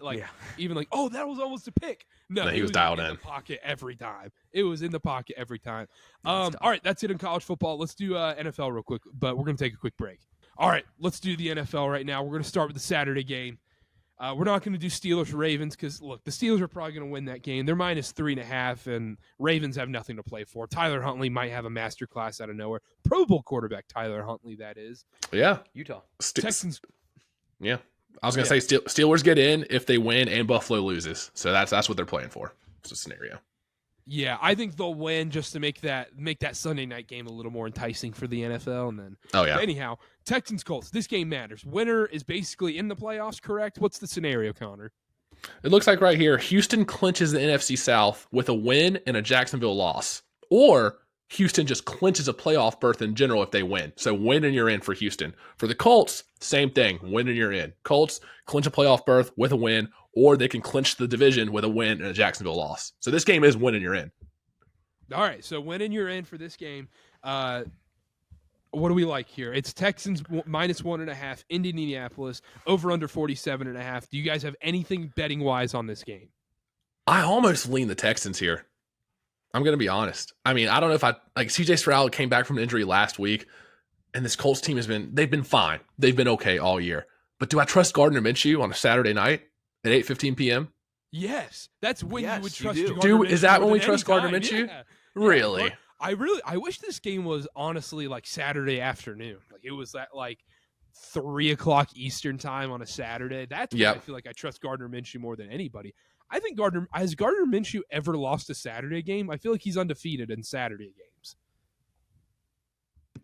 even like, oh, that was almost a pick. No, he was dialed in the pocket every time. It was in the pocket every time. All right, that's it in college football. Let's do NFL real quick, but we're gonna take a quick break. All right, let's do the NFL right now. We're gonna start with the Saturday game. We're not going to do Steelers-Ravens because, look, the Steelers are probably going to win that game. They're minus 3.5, and Ravens have nothing to play for. Tyler Huntley might have a masterclass out of nowhere. Pro Bowl quarterback Tyler Huntley, that is. Yeah. Utah. Texans. Yeah. I was going to say Steelers get in if they win and Buffalo loses. So that's what they're playing for. It's a scenario. Yeah, I think they'll win just to make that Sunday night game a little more enticing for the NFL. And then, anyhow, Texans Colts. This game matters. Winner is basically in the playoffs. Correct? What's the scenario, Connor? It looks like right here, Houston clinches the NFC South with a win and a Jacksonville loss, or Houston just clinches a playoff berth in general if they win. So win and you're in for Houston. For the Colts, same thing. Win and you're in. Colts clinch a playoff berth with a win, or they can clinch the division with a win and a Jacksonville loss. So this game is win and you're in. All right, so win and you're in for this game. What do we like here? It's Texans minus 1.5, Indianapolis, over under 47.5. Do you guys have anything betting-wise on this game? I almost lean the Texans here. I'm going to be honest. I mean, I don't know if CJ Stroud came back from an injury last week, and this Colts team they've been fine. They've been okay all year. But do I trust Gardner Minshew on a Saturday night at 8:15 p.m.? Yes. That's when you would trust you Gardner Minshew. Is that when we trust time. Gardner Minshew? Yeah. Really? I wish this game was honestly like Saturday afternoon. Like it was at like 3:00 Eastern time on a Saturday. That's when I feel like I trust Gardner Minshew more than anybody. I think has Gardner Minshew ever lost a Saturday game? I feel like he's undefeated in Saturday games.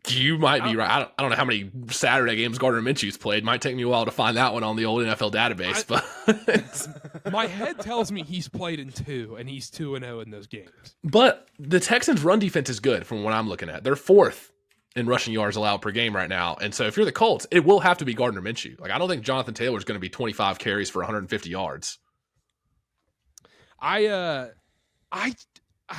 You might be right. I don't know how many Saturday games Gardner Minshew's played. Might take me a while to find that one on the old NFL database. But my head tells me he's played in 2, and he's 2-0 in those games. But the Texans' run defense is good from what I'm looking at. They're 4th in rushing yards allowed per game right now. And so if you're the Colts, it will have to be Gardner Minshew. Like I don't think Jonathan Taylor's going to be 25 carries for 150 yards. I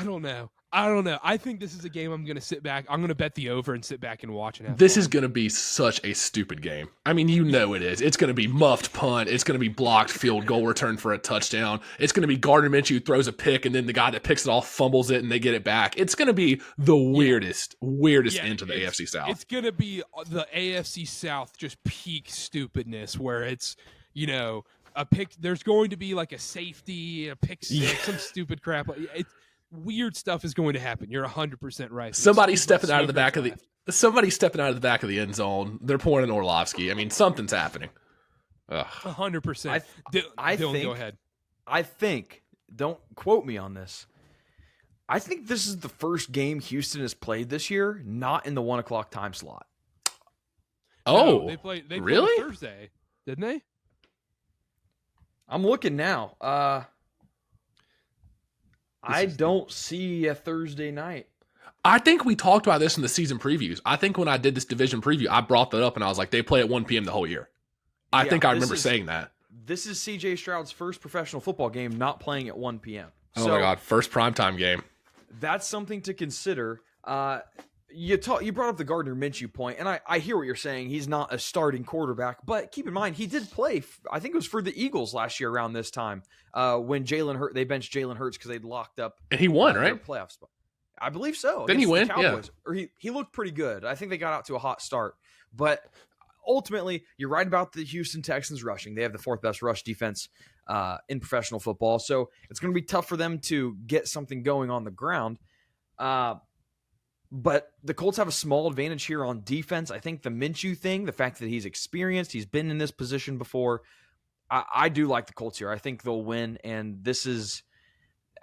don't know. I think this is a game I'm going to sit back. I'm going to bet the over and sit back and watch it. This is going to be such a stupid game. I mean, it is. It's going to be muffed punt. It's going to be blocked field goal return for a touchdown. It's going to be Gardner Minshew throws a pick, and then the guy that picks it off fumbles it, and they get it back. It's going to be the weirdest end to the AFC South. It's going to be the AFC South just peak stupidness where it's, a pick. There's going to be like a safety, a pick six, some stupid crap. Weird stuff is going to happen. You're 100% right. Somebody stepping out of the back of the end zone. They're pouring an Orlovsky. I mean, something's happening. 100%. Dylan, go ahead. I think, don't quote me on this, I think this is the first game Houston has played this year not in the 1:00 time slot. Oh, they played really? Thursday, didn't they? I'm looking now. I don't see a Thursday night. I think we talked about this in the season previews. I think when I did this division preview, I brought that up and I was like, they play at 1 p.m. the whole year. I think I remember saying that. This is CJ Stroud's first professional football game not playing at 1 p.m. Oh my God, first primetime game. That's something to consider. You brought up the Gardner Minshew point, and I hear what you're saying. He's not a starting quarterback, but keep in mind he did play. I think it was for the Eagles last year around this time when they benched Jalen Hurts because they'd locked up and he won, right? Playoff spot. I believe so. Didn't he win? Yeah. Or he looked pretty good. I think they got out to a hot start, but ultimately you're right about the Houston Texans rushing. They have the 4th best rush defense in professional football, so it's going to be tough for them to get something going on the ground. But the Colts have a small advantage here on defense. I think the Minshew thing, the fact that he's experienced, he's been in this position before, I do like the Colts here. I think they'll win, and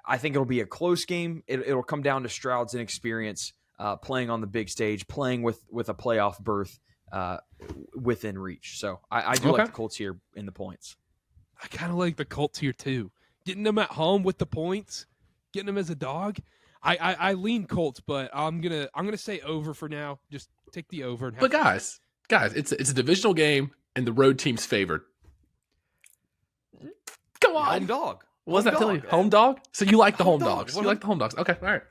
I think it'll be a close game. It'll come down to Stroud's inexperience playing on the big stage, playing with a playoff berth within reach. So I do like the Colts here in the points. I kind of like the Colts here too. Getting them at home with the points, getting them as a dog. I lean Colts, but I'm gonna say over for now. Just take the over. But guys, it's a divisional game, and the road team's favored. Come on, home dog. What was that telling you? Home dog. So you like the home dogs? You like the home dogs? Okay, all right.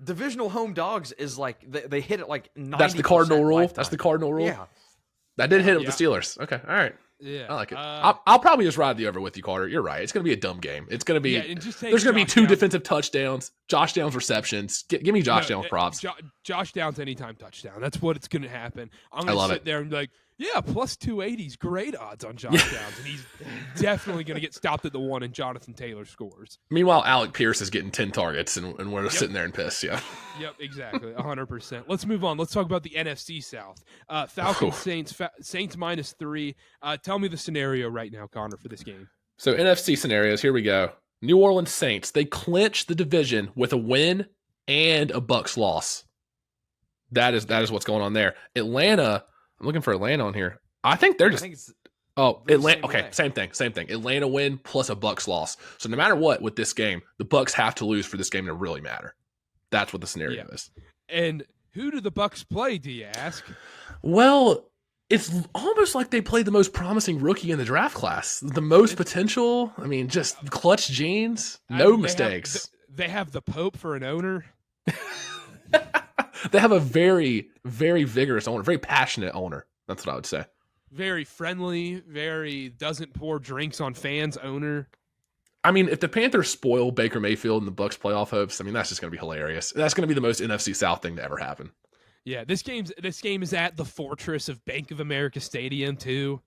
Divisional home dogs is like they hit it like 90%. That's the cardinal rule. Lifetime. That's the cardinal rule. Yeah, that did hit it with the Steelers. Okay, all right. Yeah, I like it. I'll probably just ride the over with you, Karter. You're right. It's going to be a dumb game. It's going to be. There's going to be 2 defensive touchdowns. Josh Downs receptions. Give me Josh Downs props. Josh Downs anytime touchdown. That's what it's going to happen. I'm going to sit there and be like, yeah, plus 280's great odds on Josh Downs, and he's definitely going to get stopped at the 1, and Jonathan Taylor scores. Meanwhile, Alec Pierce is getting 10 targets, and we're sitting there and pissed. Yeah. Yep, exactly, 100%. Let's move on. Let's talk about the NFC South. Falcons Saints. Saints -3. Tell me the scenario right now, Connor, for this game. So NFC scenarios. Here we go. New Orleans Saints. They clinch the division with a win and a Bucs loss. That is what's going on there. Atlanta. I'm looking for Atlanta on here. I think they're just. Atlanta. Okay, same thing. Atlanta win plus a Bucs loss. So no matter what with this game, the Bucs have to lose for this game to really matter. That's what the scenario is. And who do the Bucs play? Do you ask? Well, it's almost like they played the most promising rookie in the draft class, the most potential. I mean, just clutch genes, no mistakes. They have the Pope for an owner. They have a very, very vigorous owner, very passionate owner. That's what I would say. Very friendly, very doesn't pour drinks on fans owner. I mean, if the Panthers spoil Baker Mayfield and the Bucs playoff hopes, I mean, that's just going to be hilarious. That's going to be the most NFC South thing to ever happen. Yeah, this game is at the fortress of Bank of America Stadium too.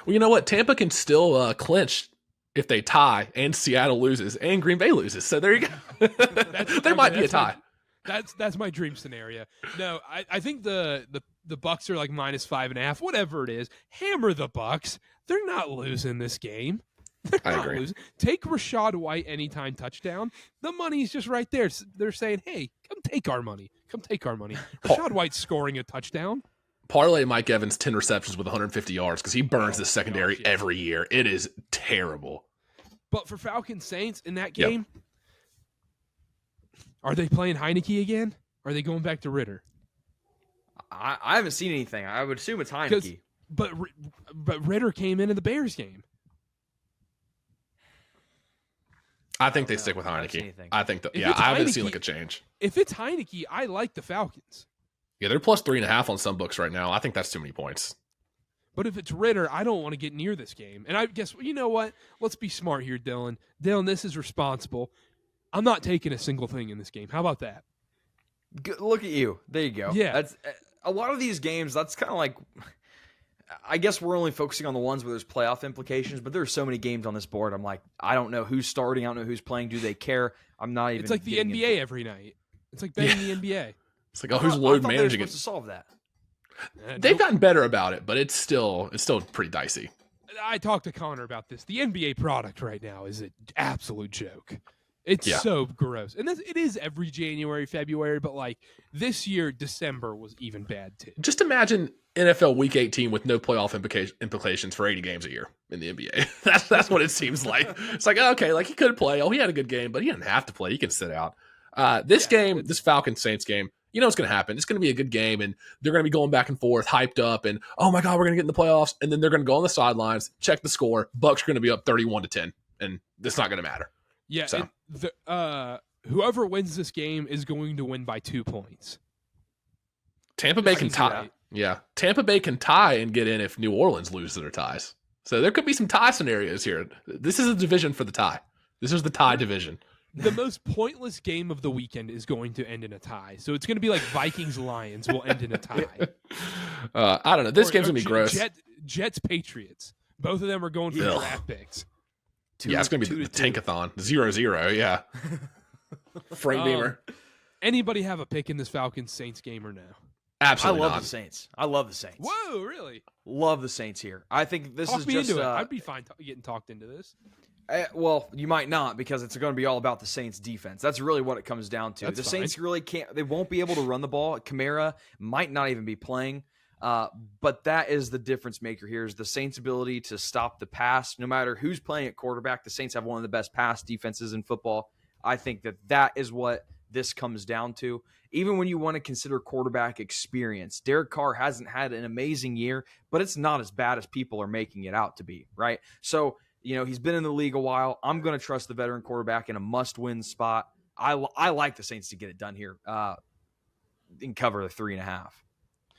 Well, you know what? Tampa can still clinch if they tie and Seattle loses and Green Bay loses. So there you go. There might be a tie. That's my dream scenario. No, I think the Bucs are like -5.5, whatever it is. Hammer the Bucs. They're not losing this game. I agree. Take Rachaad White anytime touchdown. The money's just right there. They're saying, hey, come take our money. Rachaad White's scoring a touchdown. Parlay Mike Evans 10 receptions with 150 yards because he burns the secondary every year. It is terrible. But for Falcons Saints in that game, are they playing Heineke again? Are they going back to Ritter? I haven't seen anything. I would assume it's Heineke. But Ritter came into the Bears game. I think they stick with Heineke. I think that. Yeah, I haven't seen like a change. If it's Heineke, I like the Falcons. Yeah, they're plus 3.5 on some books right now. I think that's too many points. But if it's Ritter, I don't want to get near this game. And I guess, you know what? Let's be smart here, Dylan. Dylan, this is responsible. I'm not taking a single thing in this game. How about that? Look at you. There you go. Yeah. That's a lot of these games. That's kind of like, I guess we're only focusing on the ones where there's playoff implications, but there's so many games on this board. I'm like, I don't know who's starting. I don't know who's playing. Do they care? I'm not even. It's like the NBA every night. It's like betting the NBA. It's like, who's load managing it? To solve that. They've gotten better about it, but it's still pretty dicey. I talked to Connor about this. The NBA product right now is an absolute joke. It's so gross. And it is every January, February, but like this year, December was even bad too. Just imagine NFL Week 18 with no playoff implications for 80 games a year in the NBA. That's what it seems like. It's like, okay, like he could play. Oh, he had a good game, but he didn't have to play. He can sit out. This Falcons Saints game, you know what's going to happen. It's going to be a good game, and they're going to be going back and forth, hyped up, and, oh, my God, we're going to get in the playoffs. And then they're going to go on the sidelines, check the score. Bucs are going to be up 31-10, and it's not going to matter. Yeah, so. Whoever wins this game is going to win by 2 points. Tampa Bay can tie. Yeah, Tampa Bay can tie and get in if New Orleans loses their ties. So there could be some tie scenarios here. This is a division for the tie. This is the tie division. The most pointless game of the weekend is going to end in a tie. So it's going to be like Vikings-Lions will end in a tie. I don't know. This game's going to be gross. Jets-Patriots. Both of them are going for draft picks. It's going to be the Tankathon. 0-0, yeah. Frank Beamer. Anybody have a pick in this Falcons Saints game or no? Absolutely I love not. the Saints. I love the Saints. Whoa, really? Love the Saints here. I think this Talk is me just. into it. I'd be fine getting talked into this. Well, you might not because it's going to be all about the Saints defense. That's really what it comes down to. That's the fine. Saints really can't. They won't be able to run the ball. Kamara might not even be playing. But that is the difference maker here is the Saints' ability to stop the pass. No matter who's playing at quarterback, the Saints have one of the best pass defenses in football. I think that is what this comes down to. Even when you want to consider quarterback experience, Derek Carr hasn't had an amazing year, but it's not as bad as people are making it out to be, right? So, he's been in the league a while. I'm going to trust the veteran quarterback in a must-win spot. I like the Saints to get it done here and cover the 3.5.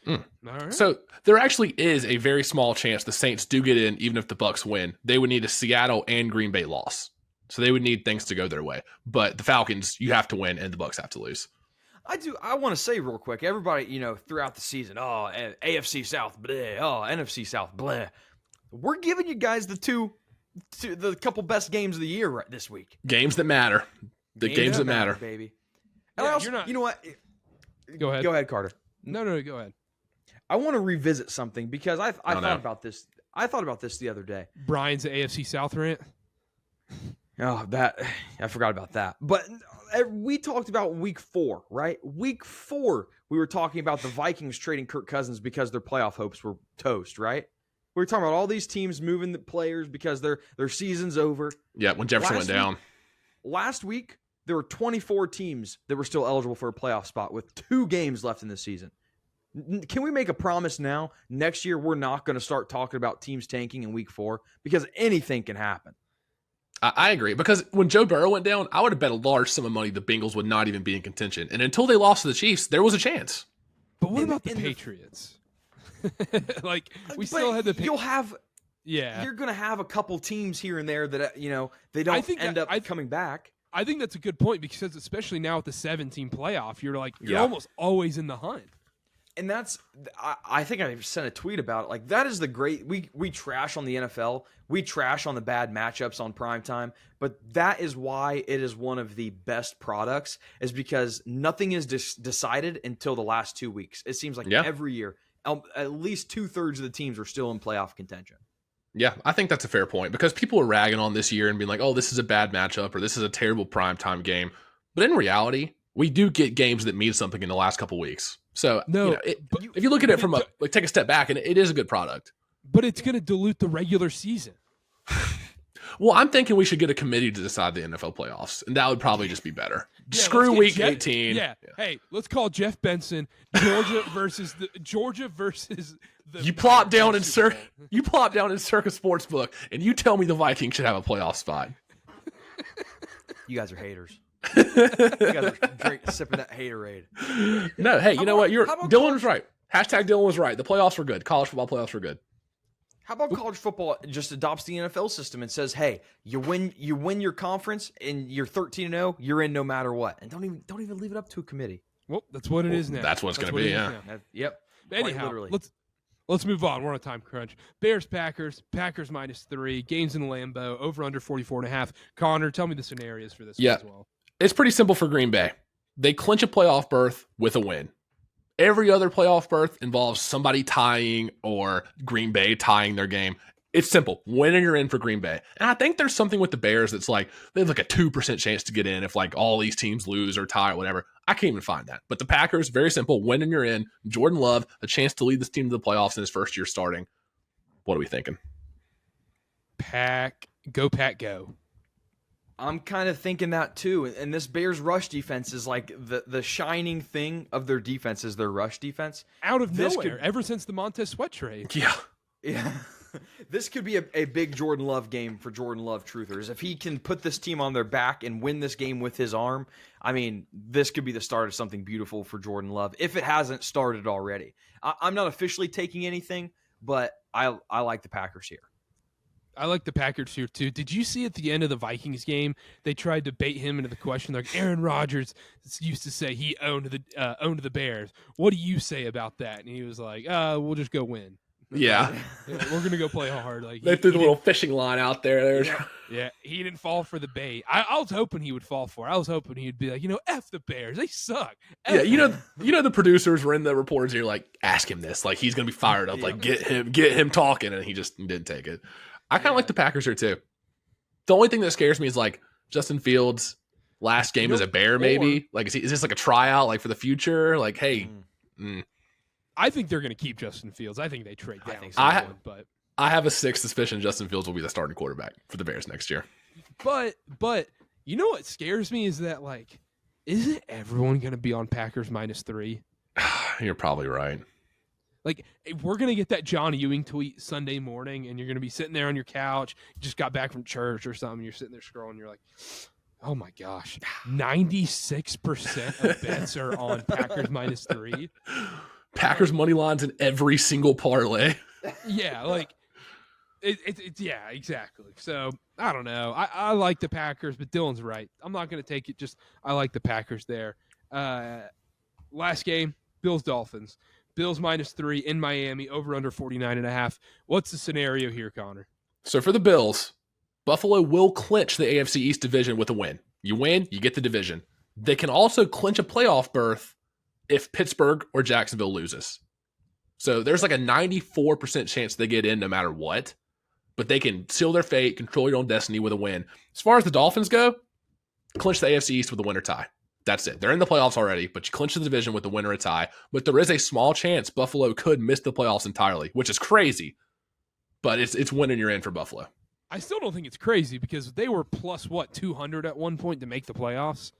All right. So there actually is a very small chance the Saints do get in, even if the Bucs win. They would need a Seattle and Green Bay loss, so they would need things to go their way. But the Falcons, you have to win, and the Bucs have to lose. I want to say real quick, everybody, throughout the season, AFC South, bleh, NFC South, bleh. We're giving you guys the couple best games of the year right this week. Games that matter. The games that matter, baby. And Yeah, I also, you're not- you know what? Go ahead. Go ahead, Carter. No, go ahead. I want to revisit something because I Oh, thought no. about this. I thought about this the other day. Brian's AFC South rant. Oh, I forgot about that. But we talked about week 4, right? Week 4, we were talking about the Vikings trading Kirk Cousins because their playoff hopes were toast, right? We were talking about all these teams moving the players because their season's over. Yeah, when Jefferson went down. Last week, there were 24 teams that were still eligible for a playoff spot with 2 games left in the season. Can we make a promise now? Next year, we're not going to start talking about teams tanking in week 4 because anything can happen. I agree, because when Joe Burrow went down, I would have bet a large sum of money the Bengals would not even be in contention. And until they lost to the Chiefs, there was a chance. But what about the Patriots? We still had the You'll have yeah. you're going to have a couple teams here and there that they don't end up coming back. I think that's a good point because especially now with the 7-team playoff, you're Yeah. almost always in the hunt. And that's I think I sent a tweet about it. Like that is the great we trash on the NFL. We trash on the bad matchups on primetime, but that is why it is one of the best products is because nothing is decided until the last 2 weeks. It seems like every year at least 2/3 of the teams are still in playoff contention. Yeah, I think that's a fair point because people are ragging on this year and being like, oh, this is a bad matchup or this is a terrible primetime game. But in reality, we do get games that mean something in the last couple weeks. So if you look at it from take a step back, and it is a good product. But it's going to dilute the regular season. Well, I'm thinking we should get a committee to decide the NFL playoffs, and that would probably just be better. Yeah, Screw let's get week 18. Yeah. Hey, let's call Jeff Benson Georgia versus the You plop down in Circa Sportsbook, and you tell me the Vikings should have a playoff spot. You guys are haters. You guys are sipping that haterade. No, hey, you know what? how about Dylan was right. Hashtag Dylan was right. The playoffs were good. College football playoffs were good. How about college football just adopts the NFL system and says, "Hey, you win your conference and you're 13-0, you're in no matter what." And don't even leave it up to a committee. Well, that's what it is now. That's what it's going to be, yeah. Yep. Anyhow, literally. let's move on. We're on a time crunch. Packers -3, games in Lambeau, over under 44.5. Connor, tell me the scenarios for this one as well. It's pretty simple for Green Bay. They clinch a playoff berth with a win. Every other playoff berth involves somebody tying or Green Bay tying their game. It's simple. Win and you're in for Green Bay. And I think there's something with the Bears that's like, they have like a 2% chance to get in if like all these teams lose or tie or whatever. I can't even find that. But the Packers, very simple. Win and you're in. Jordan Love, a chance to lead this team to the playoffs in his first year starting. What are we thinking? Pack, go. I'm kind of thinking that too. And this Bears rush defense is like the shining thing of their defense is their rush defense. Out of nowhere, ever since the Montez Sweat trade. Yeah. Yeah. This could be a big Jordan Love game for Jordan Love truthers. If he can put this team on their back and win this game with his arm, I mean, this could be the start of something beautiful for Jordan Love if it hasn't started already. I'm not officially taking anything, but I like the Packers here. I like the Packers here too. Did you see at the end of the Vikings game, they tried to bait him into the question like Aaron Rodgers used to say he owned the Bears. What do you say about that? And he was like, we'll just go win. Yeah. Yeah, we're gonna go play hard. Like They threw the little fishing line out there. yeah, he didn't fall for the bait. I was hoping he would fall for it. I was hoping he'd be like, F the Bears, they suck. Yeah, the producers were in the reporters here, like, ask him this, like he's gonna be fired up, like get him talking, and he just didn't take it. I kind of like the Packers here too. The only thing that scares me is like Justin Fields' last game as a Bear, maybe. Like, is this like a tryout, like for the future? Like, hey. I think they're going to keep Justin Fields. I think they trade down. But I have a sick suspicion Justin Fields will be the starting quarterback for the Bears next year. But you know what scares me is that, like, isn't everyone going to be on Packers -3? You're probably right. Like, if we're going to get that John Ewing tweet Sunday morning, and you're going to be sitting there on your couch, you just got back from church or something, you're sitting there scrolling, you're like, oh my gosh, 96% of bets are on Packers -3. Packers money lines in every single parlay. Yeah, like yeah, exactly. So I don't know. I like the Packers, but Dylan's right. I'm not going to take it. Just I like the Packers there. Last game, Bills Dolphins. Bills -3 in Miami, over under 49.5. What's the scenario here, Connor? So for the Bills, Buffalo will clinch the AFC East division with a win. You win, you get the division. They can also clinch a playoff berth if Pittsburgh or Jacksonville loses. So there's like a 94% chance they get in no matter what, but they can seal their fate, control your own destiny with a win. As far as the Dolphins go, clinch the AFC East with a win or tie. That's it. They're in the playoffs already, but you clinch the division with a win or a tie. But there is a small chance Buffalo could miss the playoffs entirely, which is crazy, but it's winning you're in for Buffalo. I still don't think it's crazy because they were plus 200 at one point to make the playoffs.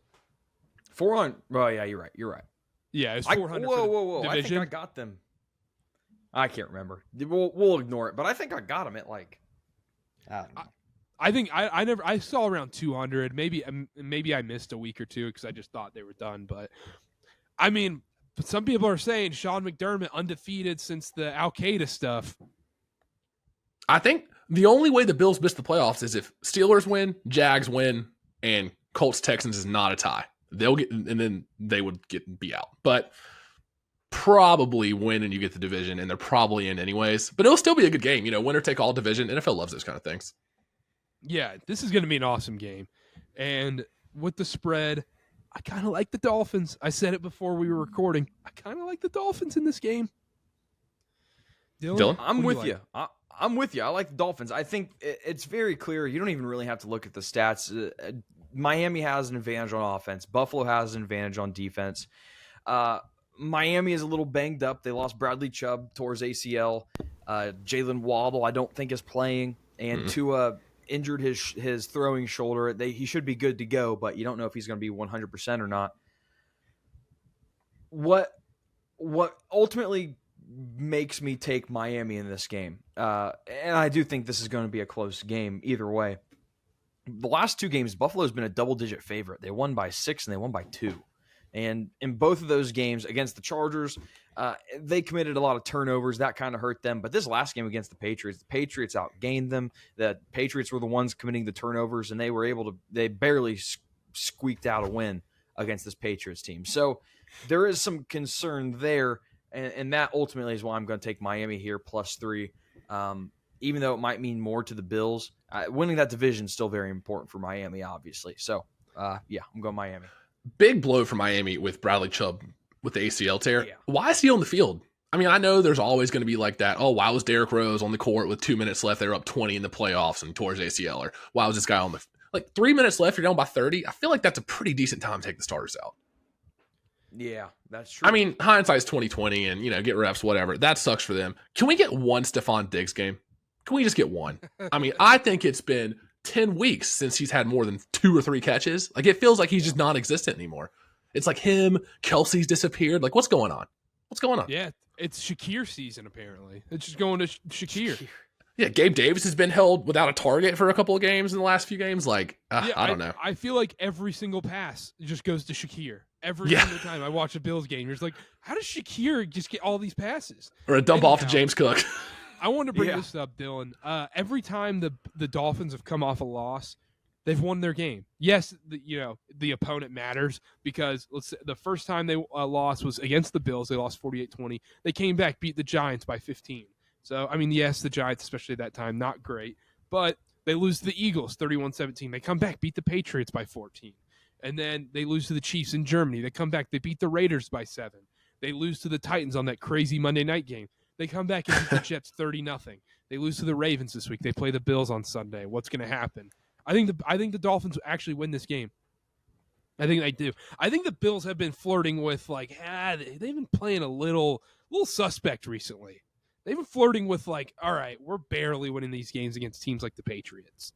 400. Oh yeah, you're right. Yeah, it was 400. Whoa! Division. I think I got them. I can't remember. We'll ignore it, but I think I got them at like. I don't know. I think I saw around 200. Maybe I missed a week or two because I just thought they were done. But I mean, some people are saying Sean McDermott undefeated since the Al Qaeda stuff. I think the only way the Bills miss the playoffs is if Steelers win, Jags win, and Colts Texans is not a tie. They'll get, and then they would be out. But probably win and you get the division, and they're probably in anyways. But it'll still be a good game. Winner take all division. NFL loves those kind of things. Yeah, this is going to be an awesome game. And with the spread, I kind of like the Dolphins. I said it before we were recording. I kind of like the Dolphins in this game. Dylan? I'm with you. I'm with you. I like the Dolphins. I think it's very clear. You don't even really have to look at the stats. Miami has an advantage on offense. Buffalo has an advantage on defense. Miami is a little banged up. They lost Bradley Chubb towards ACL. Jalen Waddle, I don't think, is playing. And Tua injured his throwing shoulder. He should be good to go, but you don't know if he's going to be 100% or not. What ultimately makes me take Miami in this game, and I do think this is going to be a close game either way. The last two games, Buffalo's been a double-digit favorite. They won by 6 and they won by 2. And in both of those games against the Chargers, they committed a lot of turnovers. That kind of hurt them. But this last game against the Patriots outgained them. The Patriots were the ones committing the turnovers, and they barely squeaked out a win against this Patriots team. So there is some concern there, and that ultimately is why I'm going to take Miami here +3. Even though it might mean more to the Bills, winning that division is still very important for Miami, obviously. So, yeah, I'm going Miami. Big blow for Miami with Bradley Chubb with the ACL tear. Yeah. Why is he on the field? I mean, I know there's always going to be like that. Oh, why was Derrick Rose on the court with 2 minutes left? They were up 20 in the playoffs and tore his ACL. Or why was this guy on the 3 minutes left? You're down by 30. I feel like that's a pretty decent time to take the starters out. Yeah, that's true. I mean, hindsight's 2020, and get reps, whatever. That sucks for them. Can we get one Stephon Diggs game? Can we just get one? I mean, I think it's been 10 weeks since he's had more than 2 or 3 catches. Like, it feels like he's just non-existent anymore. It's like him, Kelsey's disappeared. Like, what's going on? Yeah, it's Shakir season, apparently. It's just going to Shakir. Yeah, Gabe Davis has been held without a target for a couple of games in the last few games. Like, I don't know. I feel like every single pass just goes to Shakir. Every single time I watch a Bills game, you're just like, how does Shakir just get all these passes? Or a dump off to James Cook. I wanted to bring this up, Dylan. Every time the Dolphins have come off a loss, they've won their game. Yes, the opponent matters because let's say the first time they lost was against the Bills. They lost 48-20. They came back, beat the Giants by 15. So, I mean, yes, the Giants, especially at that time, not great. But they lose to the Eagles 31-17. They come back, beat the Patriots by 14. And then they lose to the Chiefs in Germany. They come back, they beat the Raiders by 7. They lose to the Titans on that crazy Monday night game. They come back and beat the Jets 30-0. They lose to the Ravens this week. They play the Bills on Sunday. What's going to happen? I think the Dolphins actually win this game. I think they do. I think the Bills have been flirting with they've been playing a little suspect recently. They've been flirting with all right, we're barely winning these games against teams like the Patriots.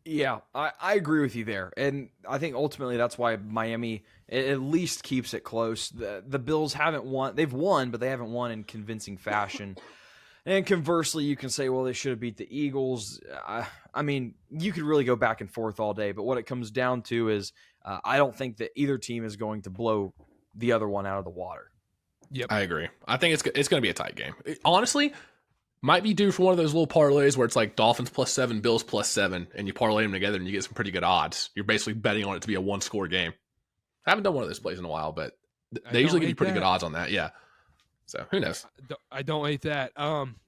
Yeah, I agree with you there. And I think ultimately that's why Miami at least keeps it close. The Bills haven't won. They've won, but they haven't won in convincing fashion. And conversely, you can say, well, they should have beat the Eagles. I mean, you could really go back and forth all day. But what it comes down to is I don't think that either team is going to blow the other one out of the water. Yep, I agree. I think it's going to be a tight game. Honestly, might be due for one of those little parlays where it's like Dolphins +7, Bills +7, and you parlay them together and you get some pretty good odds. You're basically betting on it to be a one-score game. I haven't done one of those plays in a while, but they usually give you pretty good odds on that. Yeah. So who knows? I don't hate that.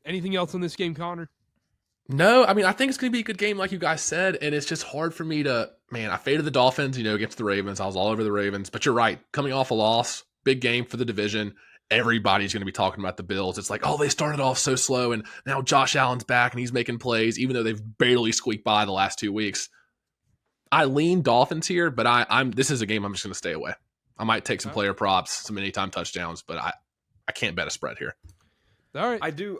Anything else on this game, Connor? No, I mean, I think it's going to be a good game like you guys said, and it's just hard for me to, I faded the Dolphins, against the Ravens. I was all over the Ravens, but you're right. Coming off a loss, big game for the division. Everybody's going to be talking about the Bills. It's like, oh, they started off so slow, and now Josh Allen's back, and he's making plays, even though they've barely squeaked by the last 2 weeks. I lean Dolphins here, but this is a game I'm just going to stay away. I might take some player props, some anytime touchdowns, but I can't bet a spread here. All right. I do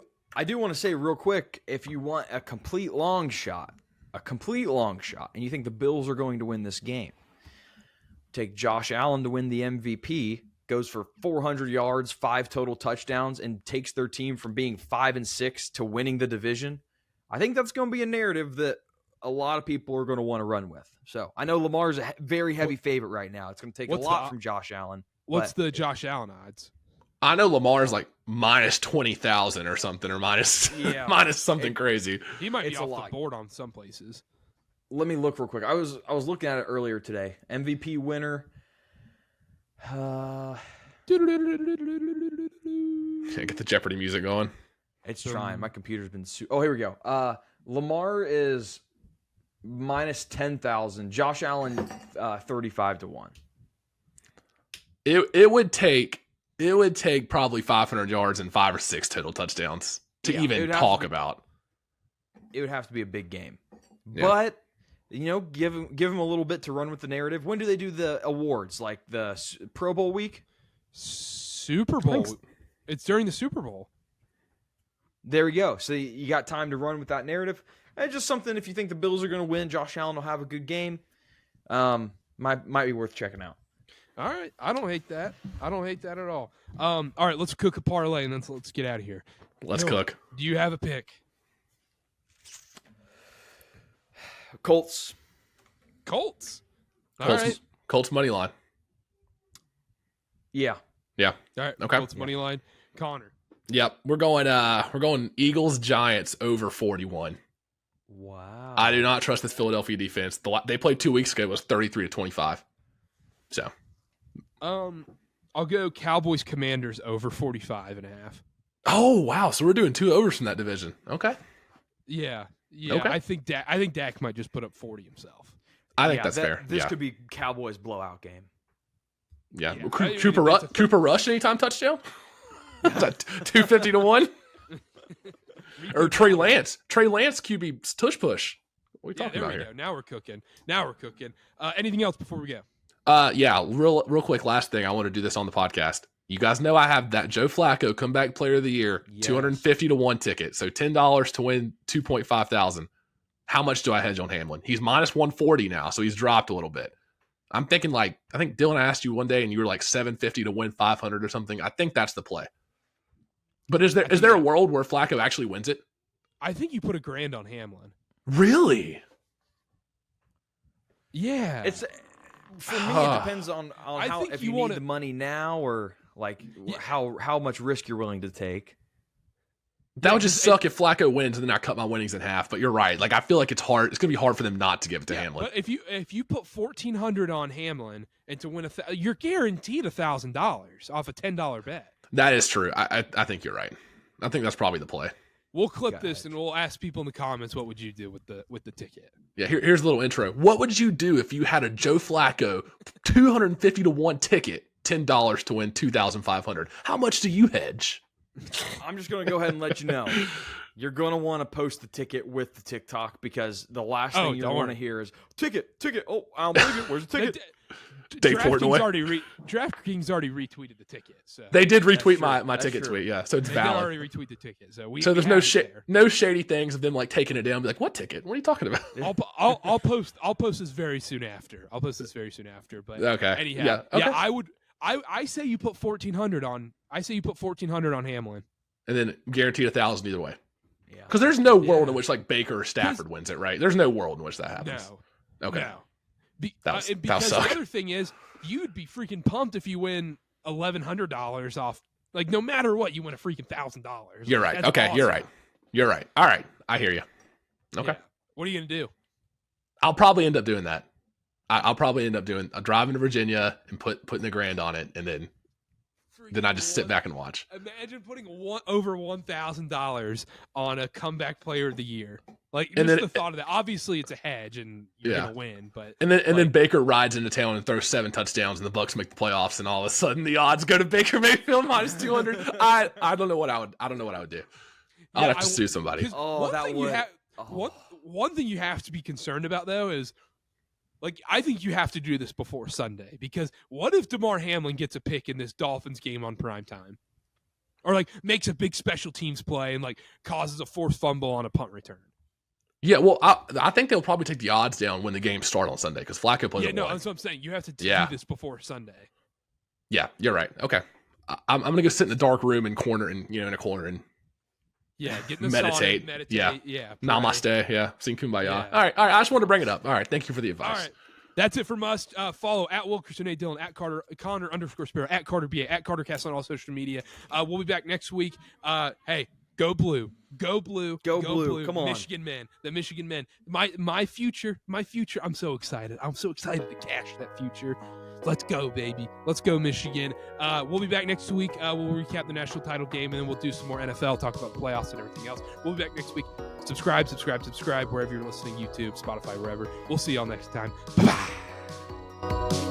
want to say real quick, if you want a complete long shot, and you think the Bills are going to win this game, take Josh Allen to win the MVP, goes for 400 yards, 5 total touchdowns, and takes their team from being 5-6 to winning the division. I think that's going to be a narrative that a lot of people are going to want to run with. So I know Lamar's a very heavy favorite right now. It's going to take a lot from Josh Allen. What's the Josh Allen odds? I know Lamar's like minus 20,000 or something, or minus something crazy. He might be off the board on some places. Let me look real quick. I was looking at it earlier today. MVP winner. Can't get the Jeopardy music going. It's trying. My computer's been oh, here we go. Lamar is minus 10,000. Josh Allen 35-1. It would take probably 500 yards and 5 or 6 total touchdowns to even talk about. It would have to be a big game. Yeah. But give him a little bit to run with the narrative. When do they do the awards? Like the Pro Bowl week? Super Bowl. It's during the Super Bowl. There we go. So you got time to run with that narrative. And just something, if you think the Bills are going to win, Josh Allen will have a good game. Might be worth checking out. All right. I don't hate that. At all. All right, let's cook a parlay and then let's get out of here. Let's cook. Do you have a pick? Colts. All right. Colts money line. Yeah. All right. Okay. Colts money line. Connor. Yep. We're going Eagles Giants over 41. Wow. I do not trust this Philadelphia defense. They played 2 weeks ago. It was 33-25. So. I'll go Cowboys Commanders over 45.5. Oh wow! So we're doing 2 overs from that division. Okay. Yeah. Okay. I think Dak might just put up 40 himself. I think that's fair. This could be Cowboys blowout game. Yeah. Cooper Rush anytime touchdown. Is that 250-1? Or Trey Lance QB tush push. What are we talking about here? Go. Now we're cooking. Anything else before we go? Real quick, last thing. I want to do this on the podcast. You guys know I have that Joe Flacco comeback player of the year, 250-1 ticket. So $10 to win 2,500. How much do I hedge on Hamlin? He's minus 140 now, so he's dropped a little bit. I'm thinking I think Dylan asked you one day and you were like 750 to win 500 or something. I think that's the play. But is there a world where Flacco actually wins it? I think you put $1,000 on Hamlin. Really? Yeah. It's for me. It depends on how if you need the money now or how much risk you're willing to take. That would just suck if Flacco wins and then I cut my winnings in half. But you're right. I feel like it's hard. It's gonna be hard for them not to give it to Hamlin. But if you put $1,400 on Hamlin and to win you're guaranteed $1,000 off a $10 bet. That is true. I think you're right. I think that's probably the play. We'll clip this and we'll ask people in the comments what would you do with the ticket. Yeah, here's a little intro. What would you do if you had a Joe Flacco 250 to 1 ticket, $10 to win 2,500? How much do you hedge? I'm just going to go ahead and let you know. You're going to want to post the ticket with the TikTok because the last thing you want to hear is ticket. Oh, I don't believe it. Where's the ticket? DraftKings already retweeted the ticket. So they did retweet my ticket tweet. Yeah, so it's valid. They already retweet the ticket. So there's no shady things of them like taking it down. Be like, what ticket? What are you talking about? I'll post this very soon after. But okay. Anyhow, I say you put 1,400 on. I say you put 1,400 on Hamlin, and then guaranteed 1,000 either way. Yeah, because there's no world in which like Baker or Stafford wins it, right? There's no world in which that happens. No. Okay. No. Because the other thing is, you'd be freaking pumped if you win $1,100 off. Like, no matter what, you win a freaking $1,000. You're right. Okay, awesome. You're right. All right, I hear you. Okay. Yeah. What are you gonna do? I'll probably end up doing that. I'll probably end up driving to Virginia and putting the grand on it, and then I just sit back and watch. Imagine putting over $1,000 on a comeback player of the year. Like, and just the thought of that. Obviously, it's a hedge, and you're gonna win. But then Baker rides into town and throws 7 touchdowns, and the Bucs make the playoffs, and all of a sudden the odds go to Baker Mayfield minus 200. I don't know what I would do. I'd have to sue somebody. One thing you have to be concerned about though is, like, I think you have to do this before Sunday, because what if DeMar Hamlin gets a pick in this Dolphins game on primetime? Or, like, makes a big special teams play and, like, causes a forced fumble on a punt return? Yeah, well, I think they'll probably take the odds down when the games start on Sunday, because Flacco plays. Yeah, no, that's what I'm saying. You have to do this before Sunday. Yeah, you're right. Okay, I'm gonna go sit in the dark room in a corner and get in the meditate. Sauna, meditate. Yeah. Namaste. Yeah, sing Kumbaya. Yeah. All right. I just wanted to bring it up. All right, thank you for the advice. All right. That's it from us. Follow at Wilkerson A. Dillon, at Karter, Connor_Sparrow, at Karter BA, at KarterCast on all social media. We'll be back next week. Hey, go blue. Go blue. Go blue. Come on. Michigan men. The Michigan men. My future. I'm so excited. I'm so excited to cash that future. Let's go, baby. Let's go, Michigan. We'll be back next week. We'll recap the national title game, and then we'll do some more NFL, talk about the playoffs and everything else. We'll be back next week. Subscribe, wherever you're listening, YouTube, Spotify, wherever. We'll see y'all next time. Bye-bye.